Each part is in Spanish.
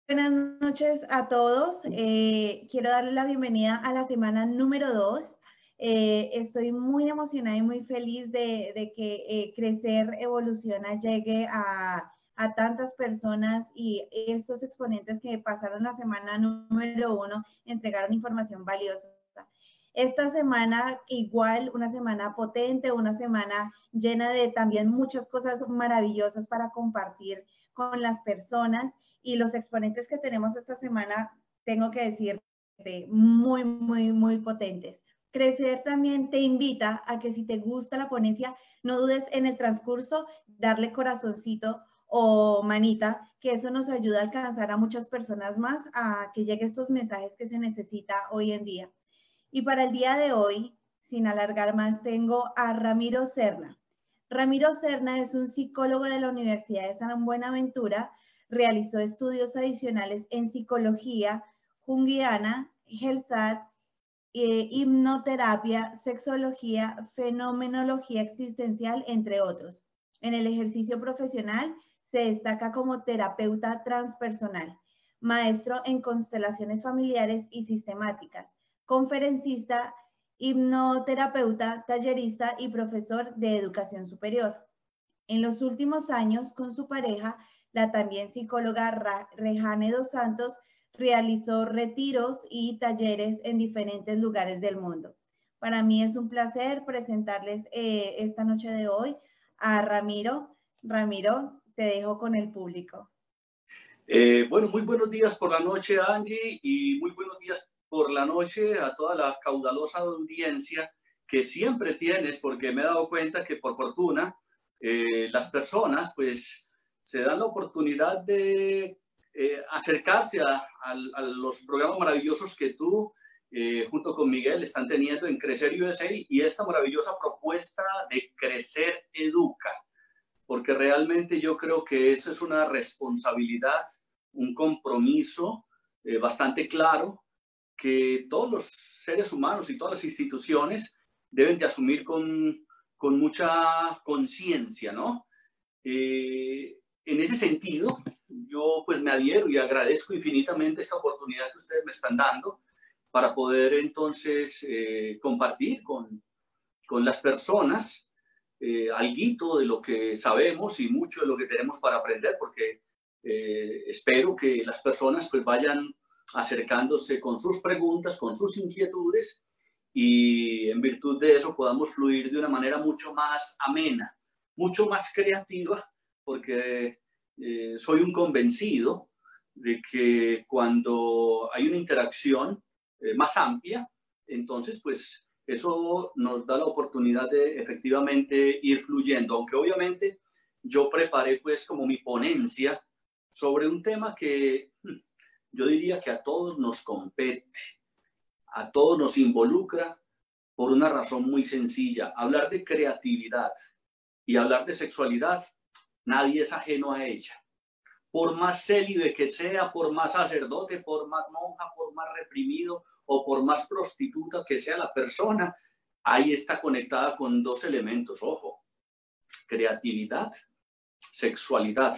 Buenas noches a todos. Quiero darles la bienvenida a la semana número 2. Estoy muy emocionada y muy feliz de que Crecer Evoluciona llegue a tantas personas y estos exponentes que pasaron la semana número 1 entregaron información valiosa. Esta semana igual, una semana potente, una semana llena de también muchas cosas maravillosas para compartir con las personas. Y los exponentes que tenemos esta semana, tengo que decirte, muy potentes. Crecer también te invita a que si te gusta la ponencia, no dudes en el transcurso, darle corazoncito o manita, que eso nos ayuda a alcanzar a muchas personas más, a que lleguen estos mensajes que se necesita hoy en día. Y para el día de hoy, sin alargar más, tengo a Ramiro Serna. Ramiro Serna es un psicólogo de la Universidad de San Buenaventura. Realizó estudios adicionales en psicología junguiana, GELSAT, hipnoterapia, sexología, fenomenología existencial, entre otros. En el ejercicio profesional se destaca como terapeuta transpersonal, maestro en constelaciones familiares y sistemáticas, conferencista, hipnoterapeuta, tallerista y profesor de educación superior. En los últimos años, con su pareja, la también psicóloga Rejane dos Santos, realizó retiros y talleres en diferentes lugares del mundo. Para mí es un placer presentarles esta noche de hoy a Ramiro. Ramiro, te dejo con el público. Bueno, muy buenos días por la noche, Angie, y muy buenos días por la noche a toda la caudalosa audiencia que siempre tienes, porque me he dado cuenta que por fortuna las personas pues se dan la oportunidad de acercarse a los programas maravillosos que tú junto con Miguel están teniendo en Crecer USA y esta maravillosa propuesta de Crecer Educa, porque realmente yo creo que eso es una responsabilidad, un compromiso bastante claro que todos los seres humanos y todas las instituciones deben de asumir con mucha conciencia, ¿no? En ese sentido, yo pues me adhiero y agradezco infinitamente esta oportunidad que ustedes me están dando para poder entonces compartir con las personas alguito de lo que sabemos y mucho de lo que tenemos para aprender, porque espero que las personas pues vayan acercándose con sus preguntas, con sus inquietudes y en virtud de eso podamos fluir de una manera mucho más amena, mucho más creativa, porque soy un convencido de que cuando hay una interacción más amplia, entonces pues eso nos da la oportunidad de efectivamente ir fluyendo, aunque obviamente yo preparé pues como mi ponencia sobre un tema que yo diría que a todos nos compete, a todos nos involucra por una razón muy sencilla. Hablar de creatividad y hablar de sexualidad, nadie es ajeno a ella. Por más célibe que sea, por más sacerdote, por más monja, por más reprimido o por más prostituta que sea la persona, ahí está conectada con dos elementos, ojo, creatividad, sexualidad.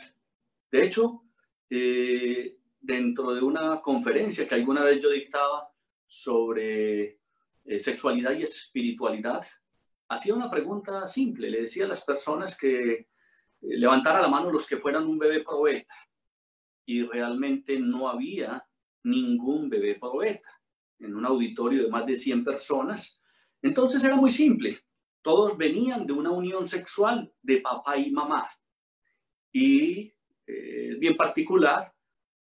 De hecho, dentro de una conferencia que alguna vez yo dictaba sobre sexualidad y espiritualidad, hacía una pregunta simple, le decía a las personas que levantara la mano los que fueran un bebé probeta, y realmente no había ningún bebé probeta en un auditorio de más de 100 personas. Entonces era muy simple. Todos venían de una unión sexual de papá y mamá. Y bien particular,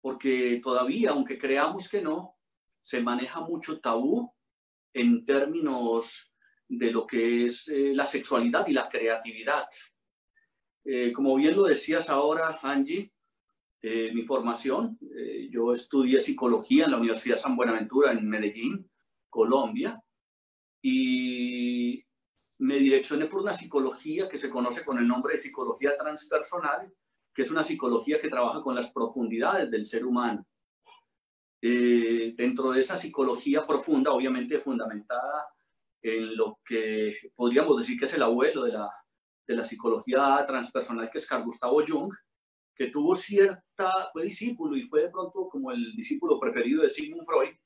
porque todavía, aunque creamos que no, se maneja mucho tabú en términos de lo que es la sexualidad y la creatividad. Como bien lo decías ahora, Angie, mi formación, yo estudié psicología en la Universidad San Buenaventura en Medellín, Colombia, y me direccioné por una psicología que se conoce con el nombre de psicología transpersonal, que es una psicología que trabaja con las profundidades del ser humano. Dentro de esa psicología profunda, obviamente fundamentada en lo que podríamos decir que es el abuelo de la psicología transpersonal, que es Carl Gustav Jung, que fue discípulo y fue de pronto como el discípulo preferido de Sigmund Freud,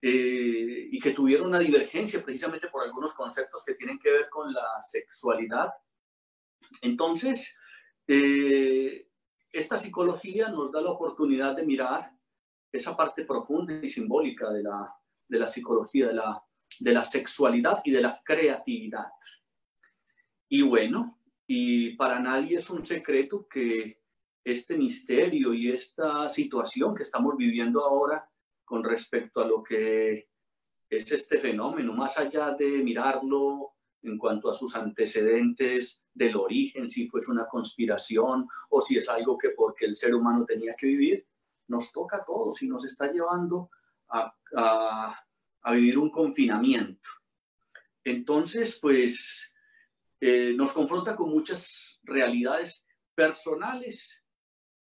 y que tuvieron una divergencia precisamente por algunos conceptos que tienen que ver con la sexualidad. Entonces, esta psicología nos da la oportunidad de mirar esa parte profunda y simbólica de la psicología, de la sexualidad y de la creatividad. Y bueno, y para nadie es un secreto que este misterio y esta situación que estamos viviendo ahora con respecto a lo que es este fenómeno, más allá de mirarlo en cuanto a sus antecedentes del origen, si fue una conspiración o si es algo que porque el ser humano tenía que vivir, nos toca a todos y nos está llevando a vivir un confinamiento. Entonces, pues, nos confronta con muchas realidades personales,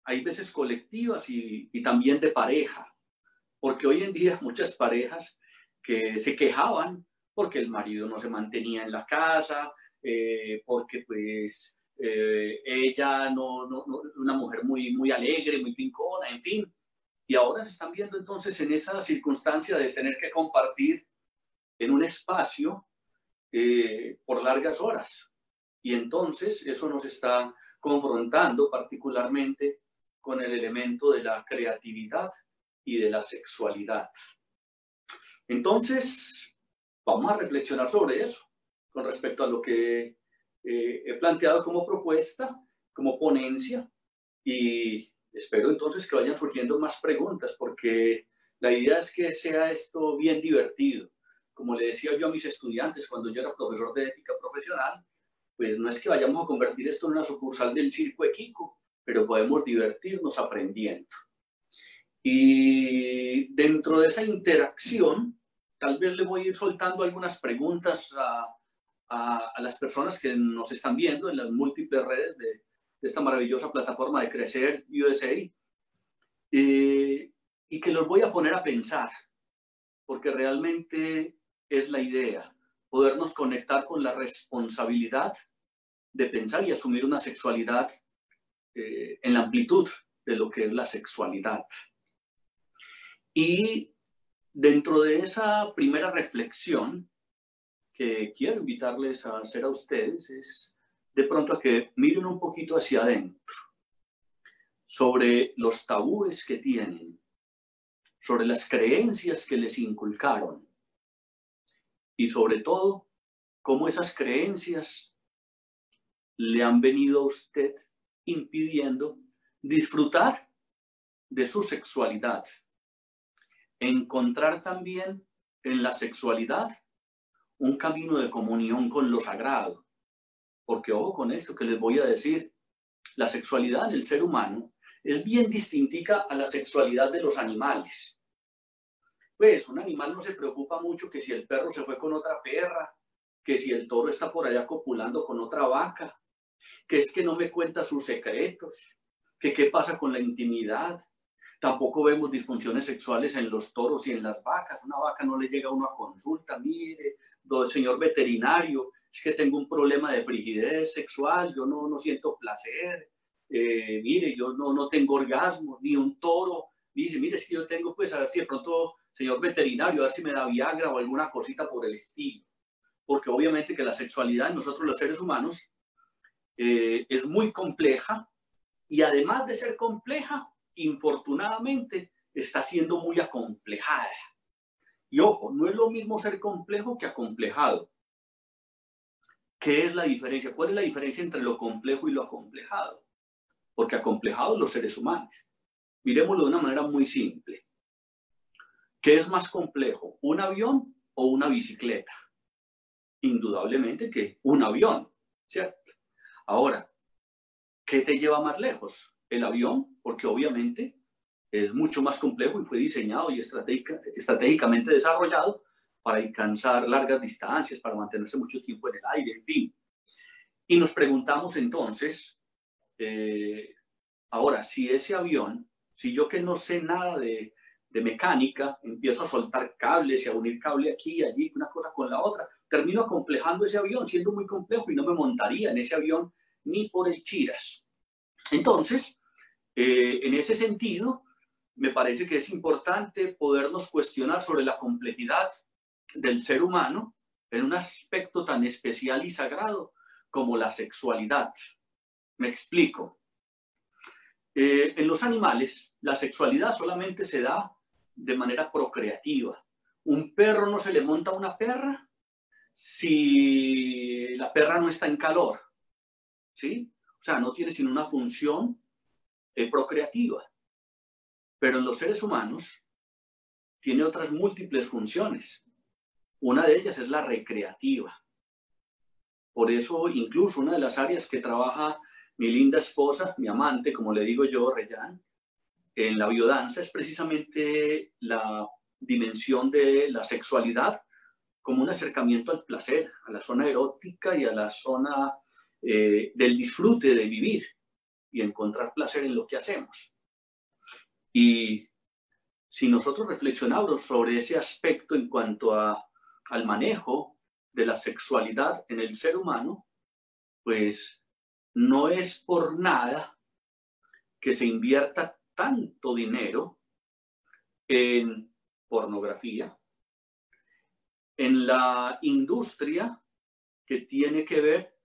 hay veces colectivas y también de pareja, porque hoy en día muchas parejas que se quejaban porque el marido no se mantenía en la casa, porque pues ella una mujer muy alegre, muy pincona, en fin. Y ahora se están viendo entonces en esa circunstancia de tener que compartir en un espacio por largas horas. Y entonces eso nos está confrontando particularmente con el elemento de la creatividad y de la sexualidad. Entonces, vamos a reflexionar sobre eso, con respecto a lo que he planteado como propuesta, como ponencia, y espero entonces que vayan surgiendo más preguntas, porque la idea es que sea esto bien divertido. Como le decía yo a mis estudiantes cuando yo era profesor de ética profesional, pues no es que vayamos a convertir esto en una sucursal del Circo de Kiko, pero podemos divertirnos aprendiendo. Y dentro de esa interacción, tal vez le voy a ir soltando algunas preguntas a las personas que nos están viendo en las múltiples redes de esta maravillosa plataforma de Crecer USA, y que los voy a poner a pensar, porque realmente es la idea, podernos conectar con la responsabilidad de pensar y asumir una sexualidad en la amplitud de lo que es la sexualidad. Y dentro de esa primera reflexión que quiero invitarles a hacer a ustedes es de pronto a que miren un poquito hacia adentro, sobre los tabúes que tienen, sobre las creencias que les inculcaron y sobre todo cómo esas creencias le han venido a usted impidiendo disfrutar de su sexualidad. Encontrar también en la sexualidad un camino de comunión con lo sagrado. Porque ojo con esto que les voy a decir, la sexualidad en el ser humano es bien distinta a la sexualidad de los animales. Pues un animal no se preocupa mucho que si el perro se fue con otra perra, que si el toro está por allá copulando con otra vaca, que es que no me cuenta sus secretos, que qué pasa con la intimidad. Tampoco vemos disfunciones sexuales en los toros y en las vacas. Una vaca no le llega a uno a consulta, mire, señor veterinario, es que tengo un problema de frigidez sexual, yo no siento placer, mire, yo no tengo orgasmos, ni un toro dice, mire, es que yo tengo, pues a ver si de pronto, señor veterinario, a ver si me da Viagra o alguna cosita por el estilo. Porque obviamente que la sexualidad en nosotros los seres humanos es muy compleja y además de ser compleja, infortunadamente está siendo muy acomplejada. Y ojo, no es lo mismo ser complejo que acomplejado. ¿Qué es la diferencia? ¿Cuál es la diferencia entre lo complejo y lo acomplejado? Porque acomplejados los seres humanos. Miremoslo de una manera muy simple. ¿Qué es más complejo? ¿Un avión o una bicicleta? Indudablemente que un avión, ¿cierto? Ahora, ¿qué te lleva más lejos? El avión, porque obviamente es mucho más complejo y fue diseñado y estratégicamente desarrollado para alcanzar largas distancias, para mantenerse mucho tiempo en el aire, en fin. Y nos preguntamos entonces, ahora, si ese avión, si yo que no sé nada de mecánica, empiezo a soltar cables y a unir cable aquí y allí, una cosa con la otra, termino acomplejando ese avión, siendo muy complejo y no me montaría en ese avión ni por el chiras. Entonces, En ese sentido, me parece que es importante podernos cuestionar sobre la complejidad del ser humano en un aspecto tan especial y sagrado como la sexualidad. Me explico. En los animales, la sexualidad solamente se da de manera procreativa. Un perro no se le monta a una perra si la perra no está en calor, ¿sí? O sea, no tiene sino una función procreativa. Pero en los seres humanos tiene otras múltiples funciones. Una de ellas es la recreativa. Por eso, incluso una de las áreas que trabaja mi linda esposa, mi amante, como le digo yo, Reyán, en la biodanza es precisamente la dimensión de la sexualidad como un acercamiento al placer, a la zona erótica y a la zona del disfrute de vivir y encontrar placer en lo que hacemos. Y si nosotros reflexionamos sobre ese aspecto en cuanto al manejo de la sexualidad en el ser humano, pues no es por nada que se invierta tanto dinero en pornografía, en la industria que tiene que ver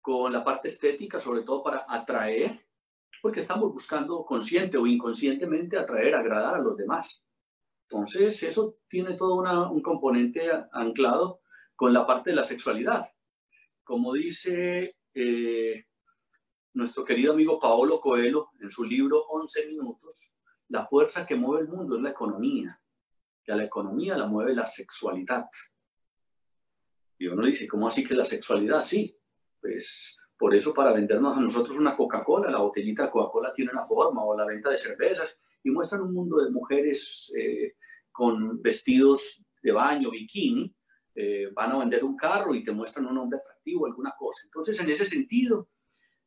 con la parte estética, sobre todo para atraer, porque estamos buscando consciente o inconscientemente atraer, agradar a los demás. Entonces, eso tiene todo un componente anclado con la parte de la sexualidad. Como dice nuestro querido amigo Paolo Coelho en su libro 11 minutos, la fuerza que mueve el mundo es la economía, y a la economía la mueve la sexualidad. Y uno dice, ¿cómo así que la sexualidad? Sí, pues por eso para vendernos a nosotros una Coca-Cola, la botellita de Coca-Cola tiene una forma, o la venta de cervezas, y muestran un mundo de mujeres con vestidos de baño, bikini, van a vender un carro y te muestran un hombre atractivo, alguna cosa. Entonces, en ese sentido,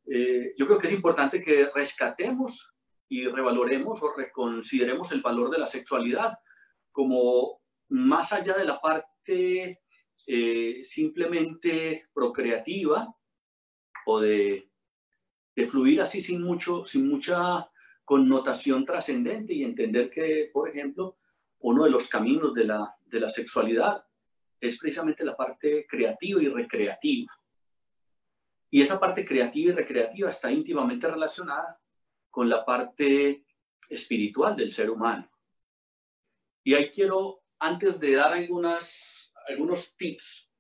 yo creo que es importante que rescatemos y revaloremos o reconsideremos el valor de la sexualidad como más allá de la parte simplemente procreativa o de fluir así sin mucha connotación trascendente, y entender que, por ejemplo, uno de los caminos de la sexualidad es precisamente la parte creativa y recreativa. Y esa parte creativa y recreativa está íntimamente relacionada con la parte espiritual del ser humano. Y ahí quiero, antes de dar algunos tips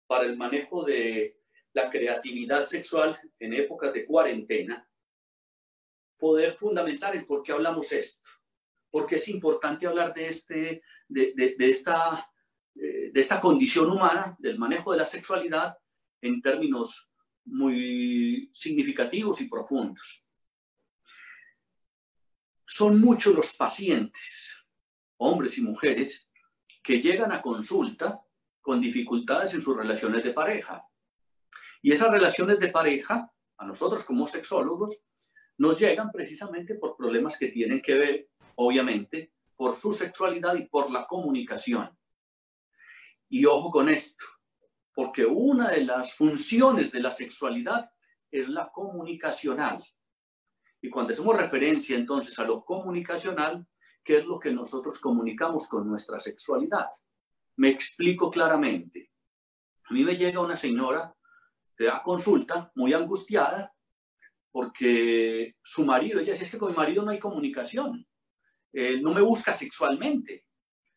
para el manejo de la creatividad sexual en épocas de cuarentena, poder fundamentar el por qué hablamos esto. Porque es importante hablar de esta condición humana, del manejo de la sexualidad, en términos muy significativos y profundos. Son muchos los pacientes, hombres y mujeres, que llegan a consulta con dificultades en sus relaciones de pareja. Y esas relaciones de pareja, a nosotros como sexólogos, nos llegan precisamente por problemas que tienen que ver, obviamente, por su sexualidad y por la comunicación. Y ojo con esto, porque una de las funciones de la sexualidad es la comunicacional. Y cuando hacemos referencia entonces a lo comunicacional, ¿qué es lo que nosotros comunicamos con nuestra sexualidad? Me explico claramente. A mí me llega una señora a consulta muy angustiada porque su marido, ella dice, es que con mi marido no hay comunicación, no me busca sexualmente.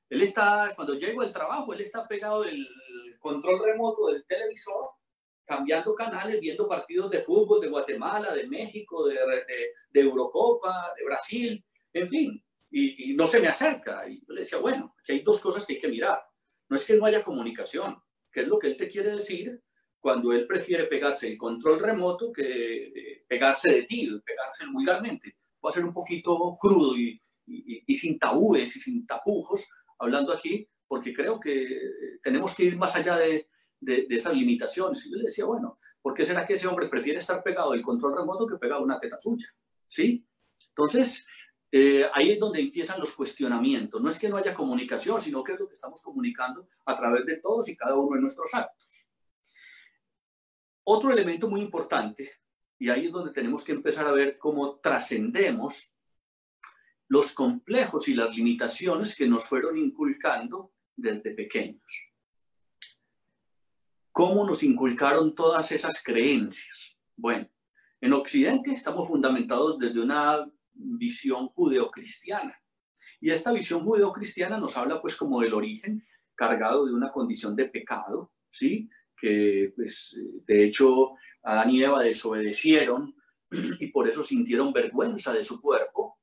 Él está, cuando llego del trabajo, él está pegado del control remoto del televisor, cambiando canales, viendo partidos de fútbol de Guatemala, de México, de Eurocopa, de Brasil, en fin, y no se me acerca. Y yo le decía, bueno, aquí hay dos cosas que hay que mirar. No es que no haya comunicación, que es lo que él te quiere decir cuando él prefiere pegarse el control remoto que pegarse de ti, pegarse vulgarmente. Va a ser un poquito crudo y sin tabúes y sin tapujos, hablando aquí, porque creo que tenemos que ir más allá de esas limitaciones. Y yo le decía, bueno, ¿por qué será que ese hombre prefiere estar pegado del control remoto que pegado a una teta suya? ¿Sí? Entonces, ahí es donde empiezan los cuestionamientos. No es que no haya comunicación, sino que es lo que estamos comunicando a través de todos y cada uno de nuestros actos. Otro elemento muy importante, y ahí es donde tenemos que empezar a ver cómo trascendemos los complejos y las limitaciones que nos fueron inculcando desde pequeños. ¿Cómo nos inculcaron todas esas creencias? Bueno, en Occidente estamos fundamentados desde una visión judeocristiana. Y esta visión judeocristiana nos habla pues como del origen cargado de una condición de pecado, ¿sí? Que pues de hecho Adán y Eva desobedecieron y por eso sintieron vergüenza de su cuerpo.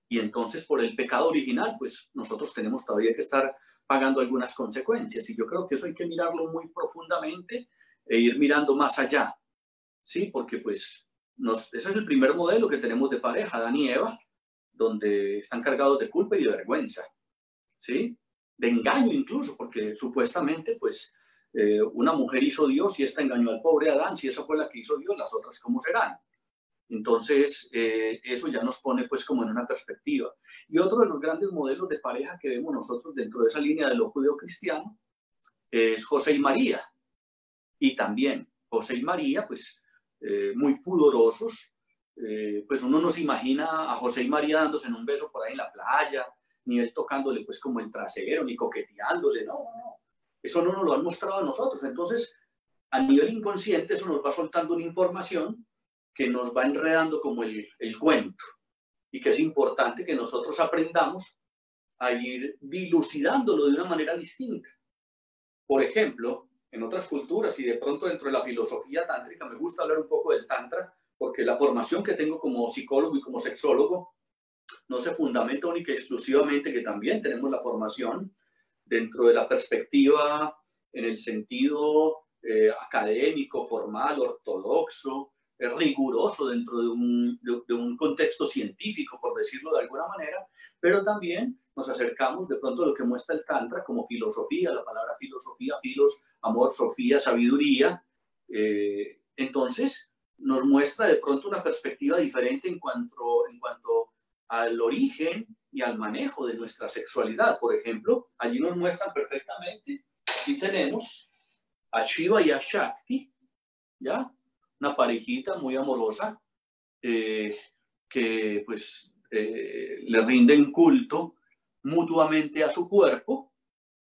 Y entonces por el pecado original pues nosotros tenemos todavía que estar pagando algunas consecuencias. Y yo creo que eso hay que mirarlo muy profundamente e ir mirando más allá, ¿sí? Porque pues ese es el primer modelo que tenemos de pareja, Adán y Eva, donde están cargados de culpa y de vergüenza, ¿sí? De engaño incluso, porque supuestamente pues una mujer hizo Dios y esta engañó al pobre Adán. Si esa fue la que hizo Dios, las otras ¿cómo serán? Entonces eso ya nos pone pues como en una perspectiva. Y otro de los grandes modelos de pareja que vemos nosotros dentro de esa línea de lo judeocristiano es José y María. Y también José y María pues muy pudorosos. Pues uno no se imagina a José y María dándose en un beso por ahí en la playa, ni él tocándole pues como el trasero, ni coqueteándole, no. Eso no nos lo han mostrado a nosotros. Entonces, a nivel inconsciente, eso nos va soltando una información que nos va enredando como el cuento, y que es importante que nosotros aprendamos a ir dilucidándolo de una manera distinta. Por ejemplo, en otras culturas y de pronto dentro de la filosofía tántrica, me gusta hablar un poco del tantra, porque la formación que tengo como psicólogo y como sexólogo no se fundamenta única y exclusivamente, que también tenemos la formación dentro de la perspectiva en el sentido académico, formal, ortodoxo, riguroso dentro de un contexto científico, por decirlo de alguna manera, pero también nos acercamos de pronto a lo que muestra el Tantra como filosofía, la palabra filosofía, filos, amor, sofía, sabiduría. Entonces, nos muestra de pronto una perspectiva diferente en cuanto al origen y al manejo de nuestra sexualidad. Por ejemplo, allí nos muestran perfectamente, aquí tenemos a Shiva y a Shakti, ¿ya? Una parejita muy amorosa que pues le rinden culto mutuamente a su cuerpo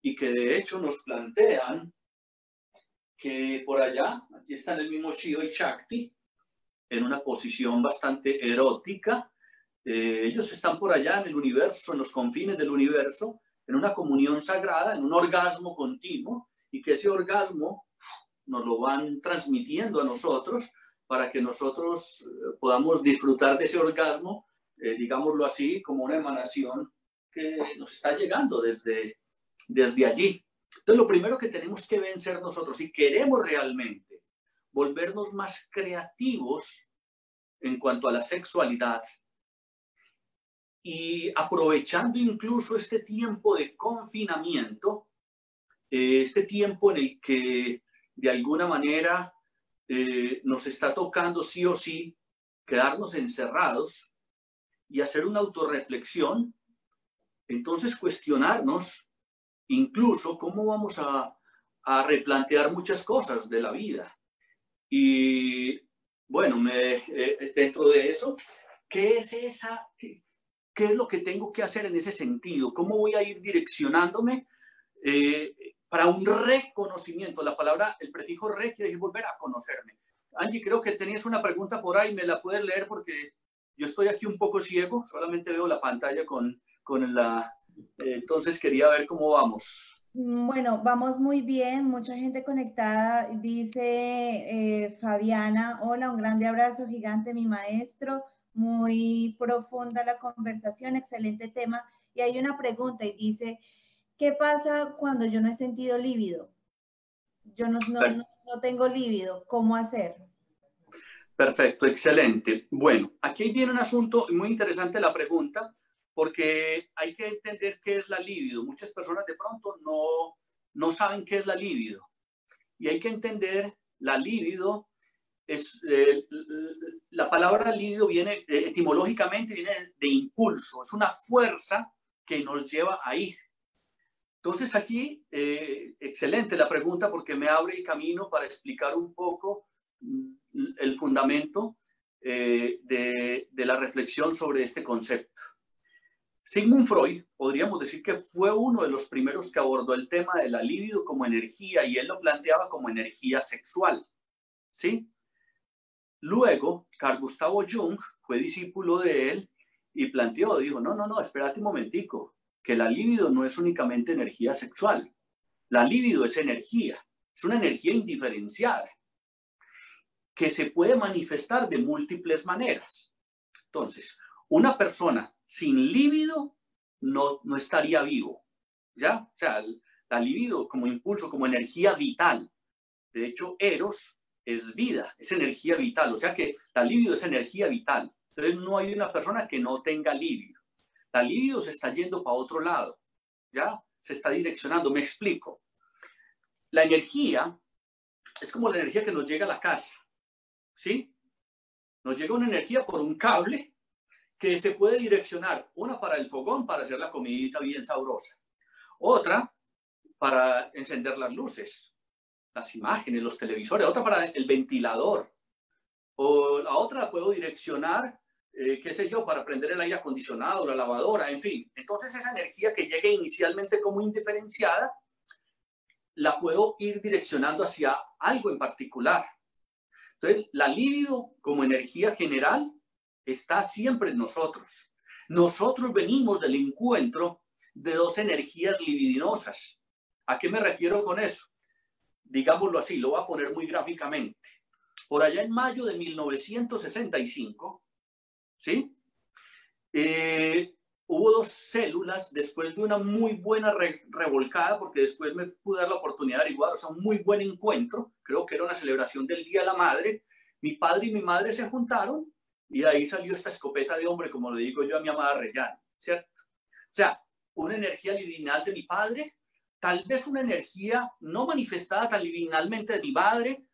y que de hecho nos plantean que por allá, aquí están el mismo Shiva y Shakti, en una posición bastante erótica. Ellos están por allá en el universo, en los confines del universo, en una comunión sagrada, en un orgasmo continuo, y que ese orgasmo nos lo van transmitiendo a nosotros para que nosotros podamos disfrutar de ese orgasmo, digámoslo así, como una emanación que nos está llegando desde allí. Entonces, lo primero que tenemos que vencer nosotros, si queremos realmente volvernos más creativos en cuanto a la sexualidad, y aprovechando incluso este tiempo de confinamiento, este tiempo en el que de alguna manera nos está tocando sí o sí quedarnos encerrados y hacer una autorreflexión, entonces cuestionarnos incluso cómo vamos a replantear muchas cosas de la vida. Y bueno, dentro de eso, ¿qué es lo que tengo que hacer en ese sentido? ¿Cómo voy a ir direccionándome para un reconocimiento? La palabra, el prefijo re quiere decir volver a conocerme. Angie, creo que tenías una pregunta por ahí, ¿me la puedes leer? Porque yo estoy aquí un poco ciego, solamente veo la pantalla con la... entonces quería ver cómo vamos. Bueno, vamos muy bien, mucha gente conectada. Dice Fabiana, hola, un grande abrazo gigante, mi maestro. Muy profunda la conversación, excelente tema. Y hay una pregunta y dice, ¿qué pasa cuando yo no he sentido líbido? Yo no tengo líbido, ¿cómo hacer? Perfecto, excelente. Bueno, aquí viene un asunto muy interesante la pregunta, porque hay que entender qué es la libido. Muchas personas de pronto no saben qué es la libido. Y hay que entender la libido. La palabra libido viene etimológicamente viene de impulso, es una fuerza que nos lleva a ir. Entonces aquí, excelente la pregunta porque me abre el camino para explicar un poco el fundamento de la reflexión sobre este concepto. Sigmund Freud, podríamos decir que fue uno de los primeros que abordó el tema de la libido como energía, y él lo planteaba como energía sexual, ¿sí? Luego, Carl Gustav Jung fue discípulo de él y dijo, no, espérate un momentico, que la libido no es únicamente energía sexual. La libido es una energía indiferenciada, que se puede manifestar de múltiples maneras. Entonces, una persona sin libido no estaría vivo, ¿ya? O sea, la libido como impulso, como energía vital. De hecho, Eros es vida, es energía vital. O sea que la libido es energía vital. Entonces, no hay una persona que no tenga libido. La libido se está yendo para otro lado, ¿ya? Se está direccionando. Me explico. La energía es como la energía que nos llega a la casa, ¿sí? Nos llega una energía por un cable que se puede direccionar, una para el fogón, para hacer la comidita bien sabrosa, otra para encender las luces, las imágenes, los televisores, otra para el ventilador, o la otra la puedo direccionar, qué sé yo, para prender el aire acondicionado, la lavadora, en fin. Entonces esa energía que llegue inicialmente como indiferenciada, la puedo ir direccionando hacia algo en particular. Entonces, la libido como energía general está siempre en nosotros. Nosotros venimos del encuentro de dos energías libidinosas. ¿A qué me refiero con eso? Digámoslo así, lo voy a poner muy gráficamente. Por allá en mayo de 1965, ¿sí? Hubo dos células después de una muy buena revolcada, porque después me pude dar la oportunidad de averiguar, o sea, un muy buen encuentro, creo que era una celebración del Día de la Madre. Mi padre y mi madre se juntaron y de ahí salió esta escopeta de hombre, como le digo yo a mi amada Reyana, ¿cierto? O sea, una energía libidinal de mi padre, tal vez una energía no manifestada tan libidinalmente de mi madre.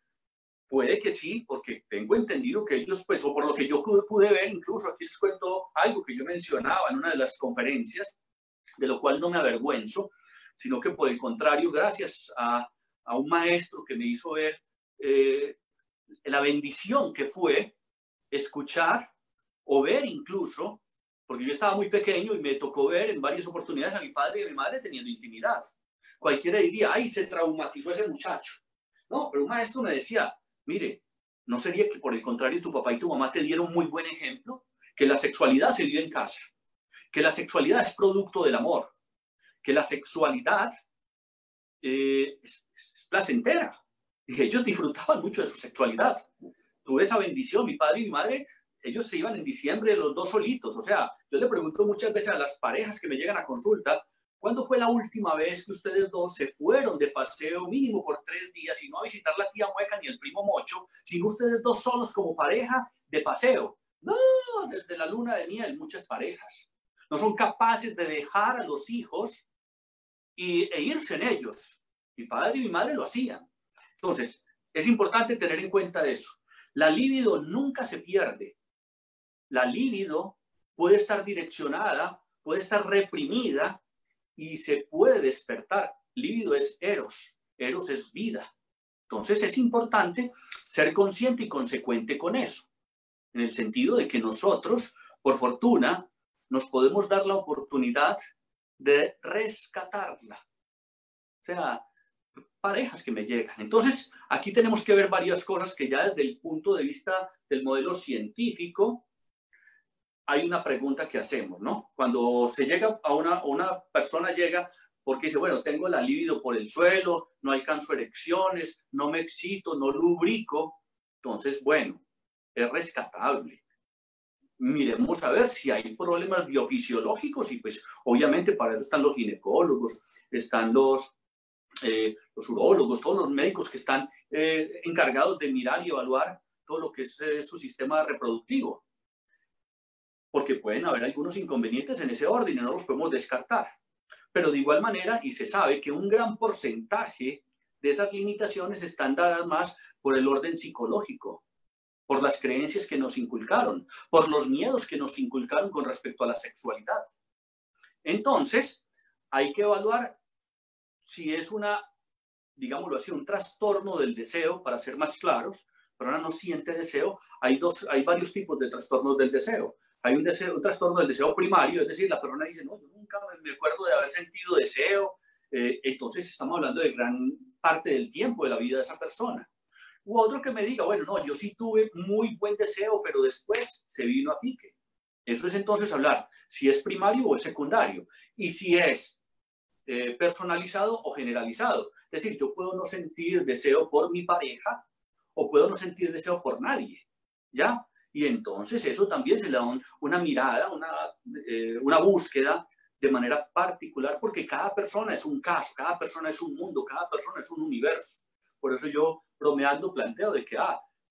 Puede que sí, porque tengo entendido que ellos, pues, o por lo que yo pude ver, incluso aquí les cuento algo que yo mencionaba en una de las conferencias, de lo cual no me avergüenzo, sino que por el contrario, gracias a un maestro que me hizo ver la bendición que fue escuchar o ver incluso, porque yo estaba muy pequeño y me tocó ver en varias oportunidades a mi padre y a mi madre teniendo intimidad. Cualquiera diría, ay, se traumatizó ese muchacho. No, pero un maestro me decía, mire, ¿no sería que por el contrario tu papá y tu mamá te dieron un muy buen ejemplo? Que la sexualidad se vive en casa, que la sexualidad es producto del amor, que la sexualidad es placentera. Y ellos disfrutaban mucho de su sexualidad. Tuve esa bendición, mi padre y mi madre, ellos se iban en diciembre los dos solitos. O sea, yo le pregunto muchas veces a las parejas que me llegan a consulta, ¿cuándo fue la última vez que ustedes dos se fueron de paseo mínimo por 3 días y no a visitar la tía Mueca ni el primo Mocho, sino ustedes dos solos como pareja de paseo? No, desde la luna de miel, muchas parejas no son capaces de dejar a los hijos e irse en ellos. Mi padre y mi madre lo hacían. Entonces, es importante tener en cuenta eso. La libido nunca se pierde. La libido puede estar direccionada, puede estar reprimida y se puede despertar. Libido es eros, eros es vida. Entonces es importante ser consciente y consecuente con eso, en el sentido de que nosotros, por fortuna, nos podemos dar la oportunidad de rescatarla. O sea, parejas que me llegan. Entonces, aquí tenemos que ver varias cosas que ya desde el punto de vista del modelo científico, hay una pregunta que hacemos, ¿no? Cuando se llega a una persona llega porque dice, bueno, tengo la libido por el suelo, no alcanzo erecciones, no me excito, no lubrico. Entonces, bueno, es rescatable. Miremos a ver si hay problemas biofisiológicos y pues obviamente para eso están los ginecólogos, están los urólogos, todos los médicos que están encargados de mirar y evaluar todo lo que es su sistema reproductivo. Porque pueden haber algunos inconvenientes en ese orden y no los podemos descartar. Pero de igual manera, y se sabe que un gran porcentaje de esas limitaciones están dadas más por el orden psicológico, por las creencias que nos inculcaron, por los miedos que nos inculcaron con respecto a la sexualidad. Entonces, hay que evaluar si es digámoslo así, un trastorno del deseo, para ser más claros, pero ahora no siente deseo. Hay varios tipos de trastornos del deseo. Hay un trastorno del deseo primario, es decir, la persona dice, no, yo nunca me acuerdo de haber sentido deseo. Entonces estamos hablando de gran parte del tiempo de la vida de esa persona. U otro que me diga, bueno, no, yo sí tuve muy buen deseo, pero después se vino a pique. Eso es entonces hablar si es primario o es secundario y si es personalizado o generalizado. Es decir, yo puedo no sentir deseo por mi pareja o puedo no sentir deseo por nadie, ¿ya? Y entonces eso también se le da una mirada, una búsqueda de manera particular, porque cada persona es un caso, cada persona es un mundo, cada persona es un universo. Por eso yo bromeando planteo de que,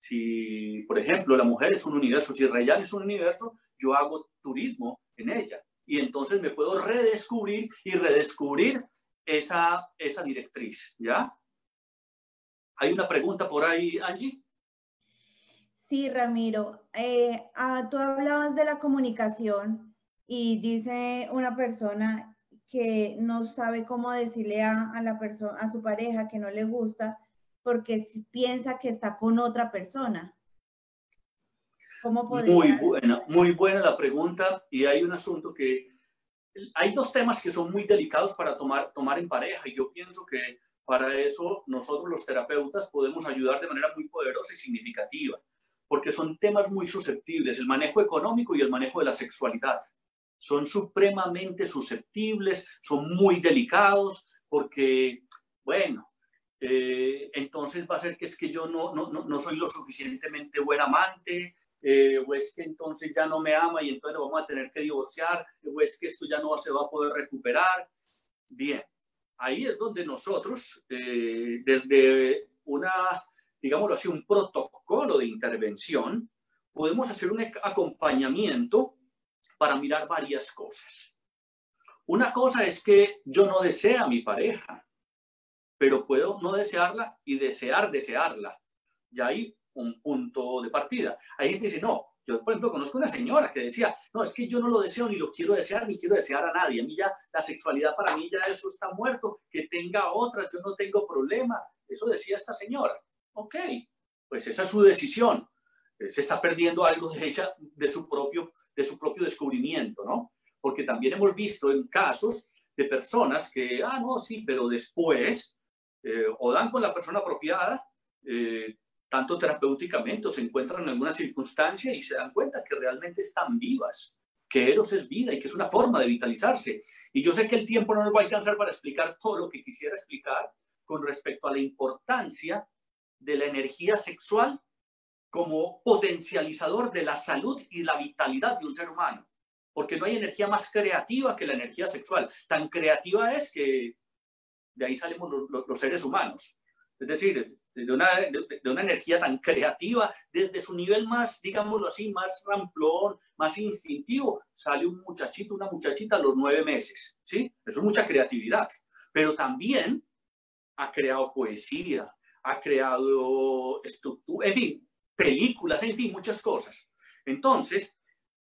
si por ejemplo la mujer es un universo, si Rayyan es un universo, yo hago turismo en ella. Y entonces me puedo redescubrir y redescubrir esa directriz, ¿ya? ¿Hay una pregunta por ahí, Angie? Sí, Ramiro. Tú hablabas de la comunicación y dice una persona que no sabe cómo decirle a su pareja que no le gusta porque piensa que está con otra persona. ¿Cómo podría? Muy buena la pregunta. Y hay un asunto que hay dos temas que son muy delicados para tomar en pareja, y yo pienso que para eso nosotros los terapeutas podemos ayudar de manera muy poderosa y significativa, porque son temas muy susceptibles. El manejo económico y el manejo de la sexualidad son supremamente susceptibles, son muy delicados, porque, bueno, entonces va a ser que es que yo no soy lo suficientemente buen amante, o es que entonces ya no me ama y entonces vamos a tener que divorciar, o es que esto ya no se va a poder recuperar. Bien, ahí es donde nosotros, desde digámoslo así, un protocolo de intervención, podemos hacer un acompañamiento para mirar varias cosas. Una cosa es que yo no deseo a mi pareja, pero puedo no desearla y desearla. Ya hay un punto de partida. Hay gente que dice, no, yo por ejemplo conozco una señora que decía, no, es que yo no lo deseo ni lo quiero desear ni quiero desear a nadie. A mí ya la sexualidad para mí ya eso está muerto, que tenga otras, yo no tengo problema. Eso decía esta señora. Ok, pues esa es su decisión. Se está perdiendo algo de ella, de su propio descubrimiento, ¿no? Porque también hemos visto en casos de personas que, no, sí, pero después o dan con la persona apropiada, tanto terapéuticamente, o se encuentran en alguna circunstancia y se dan cuenta que realmente están vivas, que Eros es vida y que es una forma de vitalizarse. Y yo sé que el tiempo no nos va a alcanzar para explicar todo lo que quisiera explicar con respecto a la importancia de la energía sexual como potencializador de la salud y la vitalidad de un ser humano. Porque no hay energía más creativa que la energía sexual. Tan creativa es que de ahí salimos los seres humanos. Es decir, de una energía tan creativa, desde su nivel más, digámoslo así, más ramplón, más instintivo, sale un muchachito, una muchachita a los 9 meses, ¿sí? Eso es mucha creatividad. Pero también ha creado poesía, ha creado estructura, en fin, películas, en fin, muchas cosas. Entonces,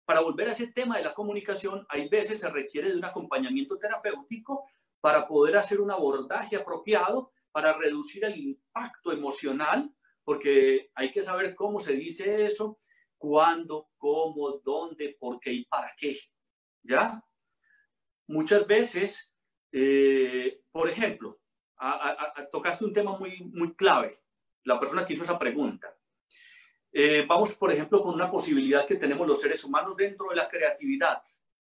para volver a ese tema de la comunicación, hay veces se requiere de un acompañamiento terapéutico para poder hacer un abordaje apropiado, para reducir el impacto emocional, porque hay que saber cómo se dice eso, cuándo, cómo, dónde, por qué y para qué. ¿Ya? Muchas veces, por ejemplo, tocaste un tema muy clave, la persona que hizo esa pregunta. Vamos, por ejemplo, con una posibilidad que tenemos los seres humanos dentro de la creatividad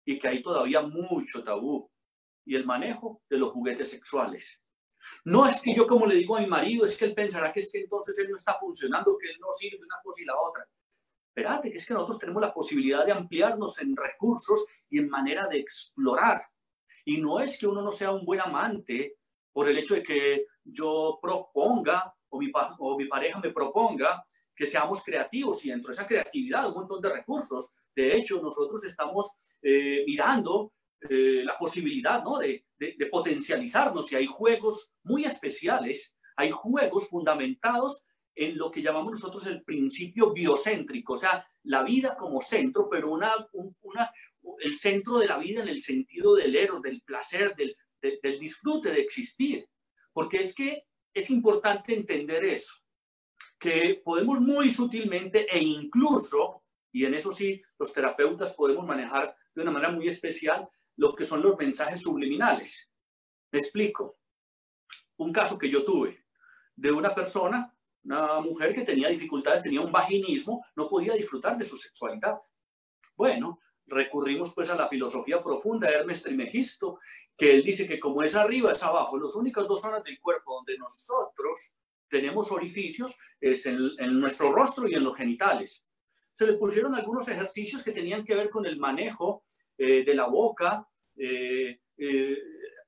y que hay todavía mucho tabú, y el manejo de los juguetes sexuales. No es que yo, como le digo a mi marido, es que él pensará que es que entonces él no está funcionando, que él no sirve una cosa y la otra. Espérate, que es que nosotros tenemos la posibilidad de ampliarnos en recursos y en manera de explorar. Y no es que uno no sea un buen amante por el hecho de que yo proponga o mi pareja me proponga que seamos creativos, y dentro de esa creatividad un montón de recursos. De hecho, nosotros estamos mirando la posibilidad, ¿no?, de potencializarnos, y hay juegos muy especiales, hay juegos fundamentados en lo que llamamos nosotros el principio biocéntrico, o sea, la vida como centro, pero el centro de la vida en el sentido del eros, del placer, del disfrute de existir. Porque es que es importante entender eso, que podemos muy sutilmente e incluso y en eso sí, los terapeutas podemos manejar de una manera muy especial lo que son los mensajes subliminales. Me explico. Un caso que yo tuve de una persona, una mujer que tenía dificultades, tenía un vaginismo, no podía disfrutar de su sexualidad. Bueno, recurrimos pues a la filosofía profunda de Hermes Trismegisto, que él dice que como es arriba, es abajo. Las únicas dos zonas del cuerpo donde nosotros tenemos orificios es en nuestro rostro y en los genitales. Se le pusieron algunos ejercicios que tenían que ver con el manejo de la boca,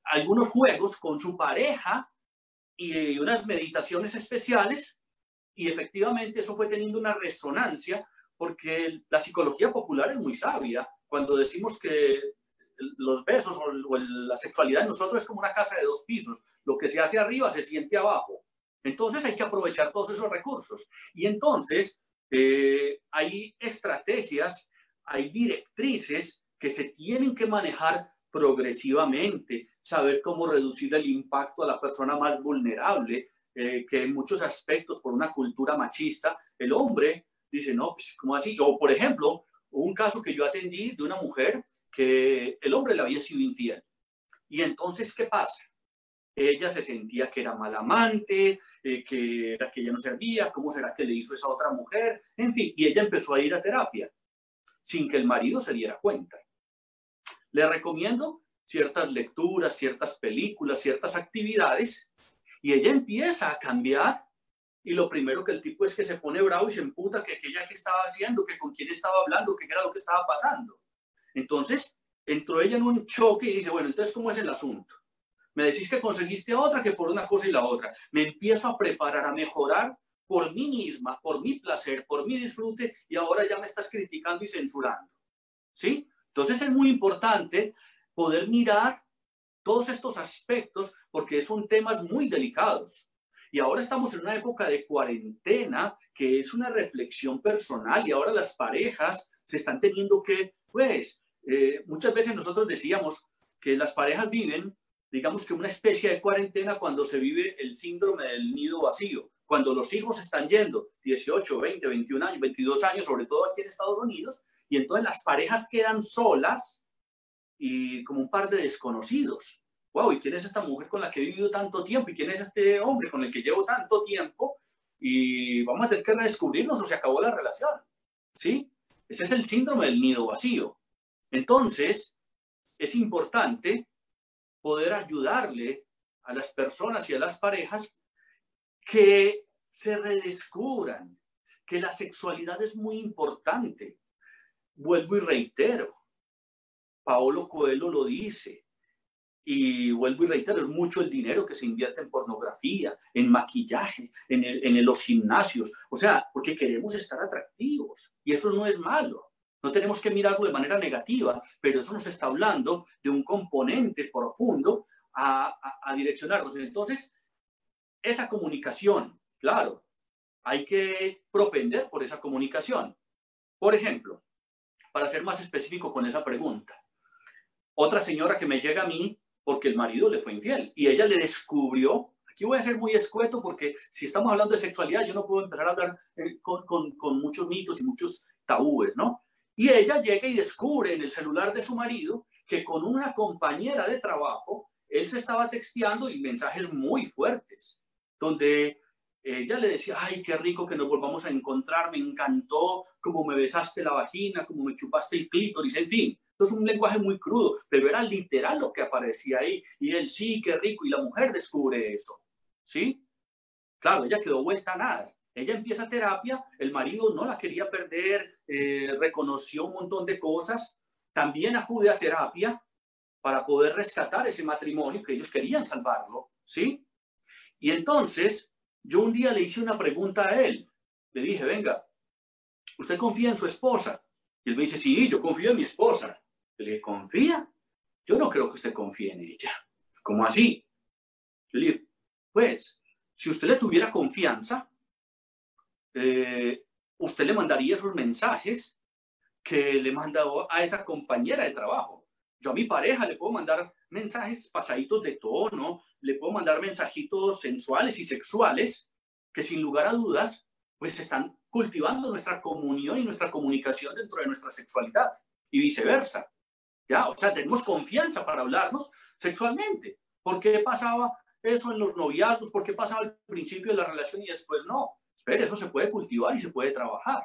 algunos juegos con su pareja y unas meditaciones especiales, y efectivamente eso fue teniendo una resonancia, porque la psicología popular es muy sabia. Cuando decimos que los besos o la sexualidad en nosotros es como una casa de 2 pisos, lo que se hace arriba se siente abajo. Entonces hay que aprovechar todos esos recursos. Y entonces hay estrategias, hay directrices que se tienen que manejar progresivamente, saber cómo reducir el impacto a la persona más vulnerable, que en muchos aspectos, por una cultura machista, el hombre dice, no, pues, ¿cómo así? O, por ejemplo, un caso que yo atendí de una mujer que el hombre le había sido infiel. Y entonces, ¿qué pasa? Ella se sentía que era mal amante, que ella no servía, ¿cómo será que le hizo esa otra mujer? En fin, y ella empezó a ir a terapia sin que el marido se diera cuenta. Le recomiendo ciertas lecturas, ciertas películas, ciertas actividades, y ella empieza a cambiar. Y lo primero que el tipo es que se pone bravo y se emputa que ella qué estaba haciendo, que con quién estaba hablando, que era lo que estaba pasando. Entonces entró ella en un choque y dice, bueno, entonces ¿cómo es el asunto? Me decís que conseguiste otra, que por una cosa y la otra. Me empiezo a preparar, a mejorar por mí misma, por mi placer, por mi disfrute, y ahora ya me estás criticando y censurando. ¿Sí? Entonces es muy importante poder mirar todos estos aspectos porque son temas muy delicados. Y ahora estamos en una época de cuarentena que es una reflexión personal, y ahora las parejas se están teniendo que, pues, muchas veces nosotros decíamos que las parejas viven, digamos que una especie de cuarentena cuando se vive el síndrome del nido vacío, cuando los hijos están yendo 18, 20, 21 años, 22 años, sobre todo aquí en Estados Unidos, y entonces las parejas quedan solas y como un par de desconocidos. Wow, ¿y quién es esta mujer con la que he vivido tanto tiempo? ¿Y quién es este hombre con el que llevo tanto tiempo? Y vamos a tener que redescubrirnos o se acabó la relación. ¿Sí? Ese es el síndrome del nido vacío. Entonces, es importante poder ayudarle a las personas y a las parejas que se redescubran, que la sexualidad es muy importante. Vuelvo y reitero, Paulo Coelho lo dice, y vuelvo y reitero, es mucho el dinero que se invierte en pornografía, en maquillaje, en los gimnasios, o sea, porque queremos estar atractivos, y eso no es malo. No tenemos que mirarlo de manera negativa, pero eso nos está hablando de un componente profundo a direccionarnos. Entonces, esa comunicación, claro, hay que propender por esa comunicación. Por ejemplo, para ser más específico con esa pregunta, otra señora que me llega a mí porque el marido le fue infiel y ella le descubrió, aquí voy a ser muy escueto porque si estamos hablando de sexualidad yo no puedo empezar a hablar con muchos mitos y muchos tabúes, ¿no? Y ella llega y descubre en el celular de su marido que con una compañera de trabajo él se estaba texteando y mensajes muy fuertes, donde ella le decía, ay, qué rico que nos volvamos a encontrar, me encantó cómo me besaste la vagina, cómo me chupaste el clítoris, en fin. Entonces un lenguaje muy crudo, pero era literal lo que aparecía ahí. Y él, sí, qué rico, y la mujer descubre eso, ¿sí? Claro, ella quedó vuelta a nada. Ella empieza terapia, el marido no la quería perder, reconoció un montón de cosas, también acude a terapia para poder rescatar ese matrimonio que ellos querían salvarlo, ¿sí? Y entonces yo un día le hice una pregunta a él. Le dije, venga, ¿usted confía en su esposa? Y él me dice, sí, yo confío en mi esposa. Yo le dije, ¿confía? Yo no creo que usted confíe en ella. ¿Cómo así? Yo le dije, pues, si usted le tuviera confianza, usted le mandaría esos mensajes que le manda a esa compañera de trabajo. Yo a mi pareja le puedo mandar mensajes pasaditos de tono, le puedo mandar mensajitos sensuales y sexuales que sin lugar a dudas pues están cultivando nuestra comunión y nuestra comunicación dentro de nuestra sexualidad y viceversa. ¿Ya? O sea, tenemos confianza para hablarnos sexualmente. ¿Por qué pasaba eso en los noviazgos? ¿Por qué pasaba al principio de la relación y después no? Espera, eso se puede cultivar y se puede trabajar.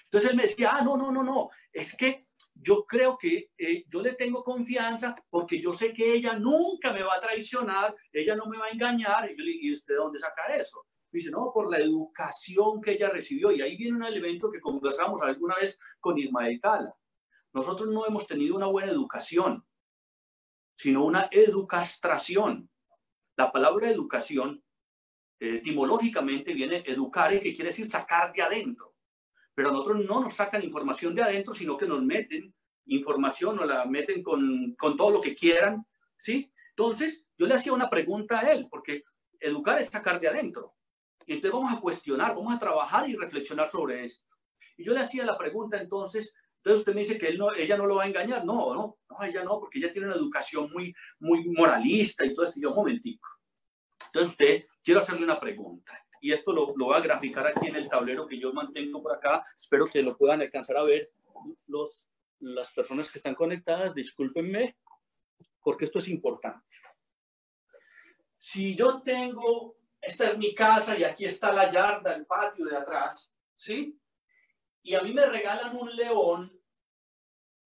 Entonces él me decía, no, es que yo creo que yo le tengo confianza porque yo sé que ella nunca me va a traicionar, ella no me va a engañar. Y yo le dije, ¿y usted de dónde saca eso? Me dice, no, por la educación que ella recibió. Y ahí viene un elemento que conversamos alguna vez con Ismael Cala. Nosotros no hemos tenido una buena educación, sino una educastración. La palabra educación, etimológicamente viene educare, que quiere decir sacar de adentro. Pero a nosotros no nos sacan información de adentro, sino que nos meten información o la meten con todo lo que quieran, ¿sí? Entonces, yo le hacía una pregunta a él, porque educar es sacar de adentro. Y entonces vamos a cuestionar, vamos a trabajar y reflexionar sobre esto. Y yo le hacía la pregunta entonces usted me dice que ella no lo va a engañar. No, ella no, porque ella tiene una educación muy moralista y todo esto. Y yo, un momentico. Entonces quiero hacerle una pregunta. Y esto lo voy a graficar aquí en el tablero que yo mantengo por acá. Espero que lo puedan alcanzar a ver las personas que están conectadas. Discúlpenme, porque esto es importante. Si yo tengo, esta es mi casa y aquí está la yarda, el patio de atrás, ¿sí? Y a mí me regalan un león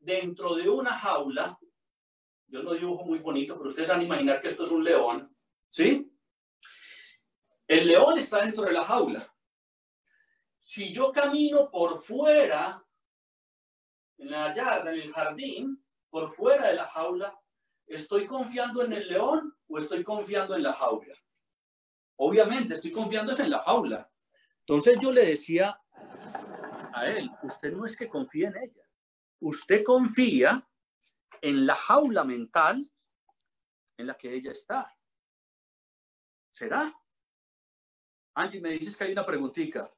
dentro de una jaula. Yo lo dibujo muy bonito, pero ustedes van a imaginar que esto es un león, ¿sí? El león está dentro de la jaula. Si yo camino por fuera, en la yarda, en el jardín, por fuera de la jaula, ¿estoy confiando en el león o estoy confiando en la jaula? Obviamente, estoy confiando en la jaula. Entonces yo le decía a él, usted no es que confíe en ella. Usted confía en la jaula mental en la que ella está. ¿Será? Angie, me dices que hay una preguntita.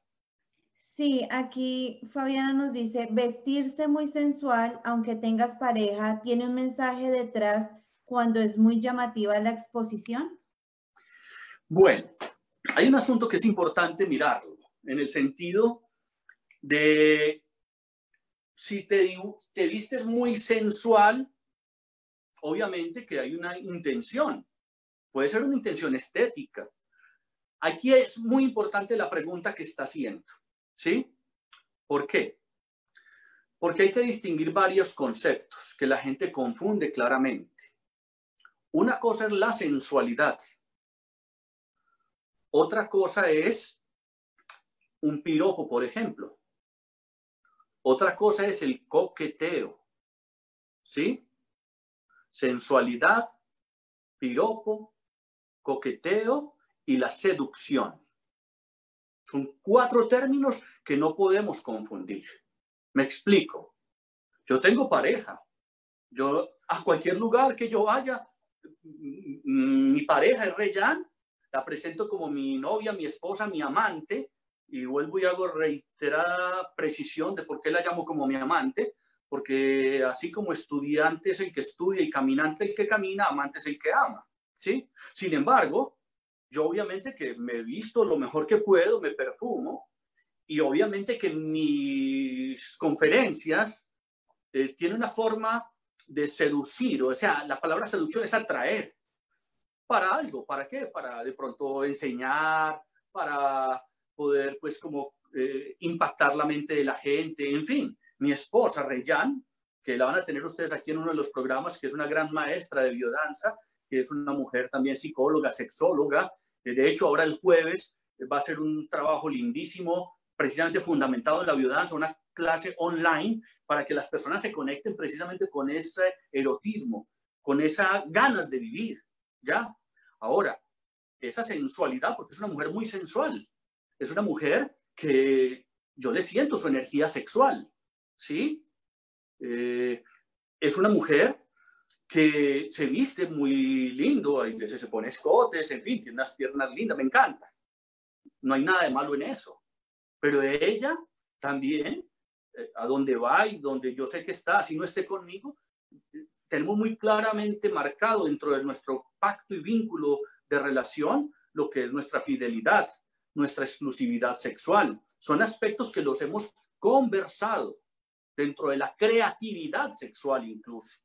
Sí, aquí Fabiana nos dice, vestirse muy sensual, aunque tengas pareja, ¿tiene un mensaje detrás cuando es muy llamativa la exposición? Bueno, hay un asunto que es importante mirarlo, en el sentido de si te vistes muy sensual, obviamente que hay una intención. Puede ser una intención estética. Aquí es muy importante la pregunta que está haciendo, ¿sí? ¿Por qué? Porque hay que distinguir varios conceptos que la gente confunde claramente. Una cosa es la sensualidad. Otra cosa es un piropo, por ejemplo. Otra cosa es el coqueteo, ¿sí? Sensualidad, piropo, coqueteo y la seducción. Son 4 términos que no podemos confundir. Me explico. Yo tengo pareja. Yo a cualquier lugar que yo vaya, mi pareja es Reyán, la presento como mi novia, mi esposa, mi amante, y vuelvo y hago reiterada precisión de por qué la llamo como mi amante, porque así como estudiante es el que estudia y caminante el que camina, amante es el que ama, ¿sí? Sin embargo, yo obviamente que me visto lo mejor que puedo, me perfumo, y obviamente que mis conferencias tienen una forma de seducir, o sea, la palabra seducción es atraer para algo. ¿Para qué? Para de pronto enseñar, para poder pues como impactar la mente de la gente, en fin. Mi esposa, Reyán, que la van a tener ustedes aquí en uno de los programas, que es una gran maestra de biodanza, que es una mujer también psicóloga, sexóloga. De hecho, ahora el jueves va a ser un trabajo lindísimo, precisamente fundamentado en la biodanza, una clase online para que las personas se conecten precisamente con ese erotismo, con esas ganas de vivir, ¿ya? Ahora, esa sensualidad, porque es una mujer muy sensual, es una mujer que yo le siento su energía sexual, ¿sí? Es una mujer que se viste muy lindo, a veces se pone escotes, en fin, tiene unas piernas lindas, me encanta. No hay nada de malo en eso. Pero ella también, a donde va y donde yo sé que está, si no esté conmigo, tenemos muy claramente marcado dentro de nuestro pacto y vínculo de relación lo que es nuestra fidelidad, nuestra exclusividad sexual. Son aspectos que los hemos conversado dentro de la creatividad sexual incluso.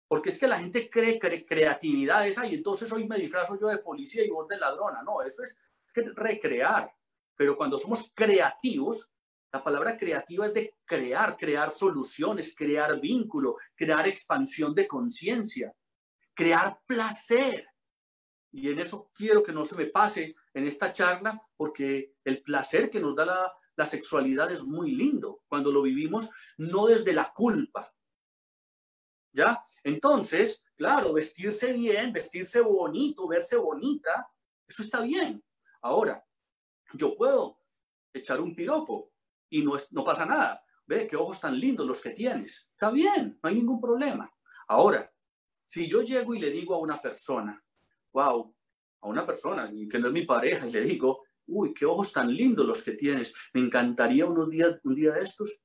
Porque es que la gente cree que creatividad es, ay, entonces hoy me disfrazo yo de policía y vos de ladrona. No, eso es recrear. Pero cuando somos creativos, la palabra creativa es de crear soluciones, crear vínculo, crear expansión de conciencia, crear placer. Y en eso quiero que no se me pase en esta charla, porque el placer que nos da la sexualidad es muy lindo cuando lo vivimos no desde la culpa. ¿Ya? Entonces, claro, vestirse bien, vestirse bonito, verse bonita, eso está bien. Ahora, yo puedo echar un piropo y no pasa nada. Ve, qué ojos tan lindos los que tienes. Está bien, no hay ningún problema. Ahora, si yo llego y le digo a una persona, wow, a una persona que no es mi pareja, y le digo, uy, qué ojos tan lindos los que tienes, me encantaría un día de estos,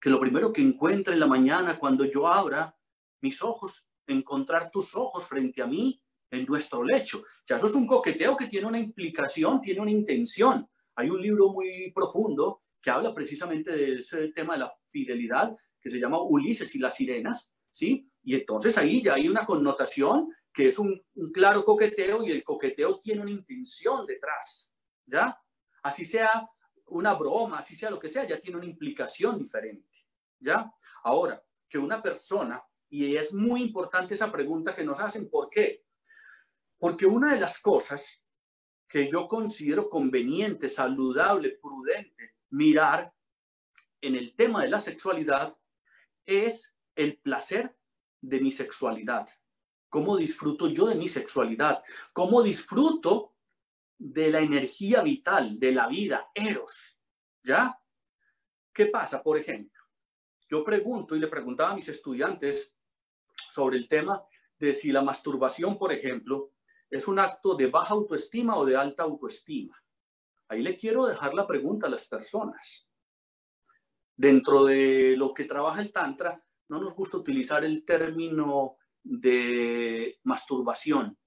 que lo primero que encuentre en la mañana cuando yo abra mis ojos, encontrar tus ojos frente a mí en nuestro lecho. Ya eso es un coqueteo que tiene una implicación, tiene una intención. Hay un libro muy profundo que habla precisamente de ese tema de la fidelidad, que se llama Ulises y las sirenas, ¿sí? Y entonces ahí ya hay una connotación que es un claro coqueteo, y el coqueteo tiene una intención detrás, ¿ya? Así sea una broma, así sea lo que sea, ya tiene una implicación diferente, ¿ya? Ahora, que una persona, y es muy importante esa pregunta que nos hacen, ¿por qué? Porque una de las cosas que yo considero conveniente, saludable, prudente mirar en el tema de la sexualidad es el placer de mi sexualidad. ¿Cómo disfruto yo de mi sexualidad? ¿Cómo disfruto de la energía vital, de la vida, eros? ¿Ya? ¿Qué pasa? Por ejemplo, yo pregunto y le preguntaba a mis estudiantes sobre el tema de si la masturbación, por ejemplo, es un acto de baja autoestima o de alta autoestima. Ahí le quiero dejar la pregunta a las personas. Dentro de lo que trabaja el Tantra, no nos gusta utilizar el término de masturbación.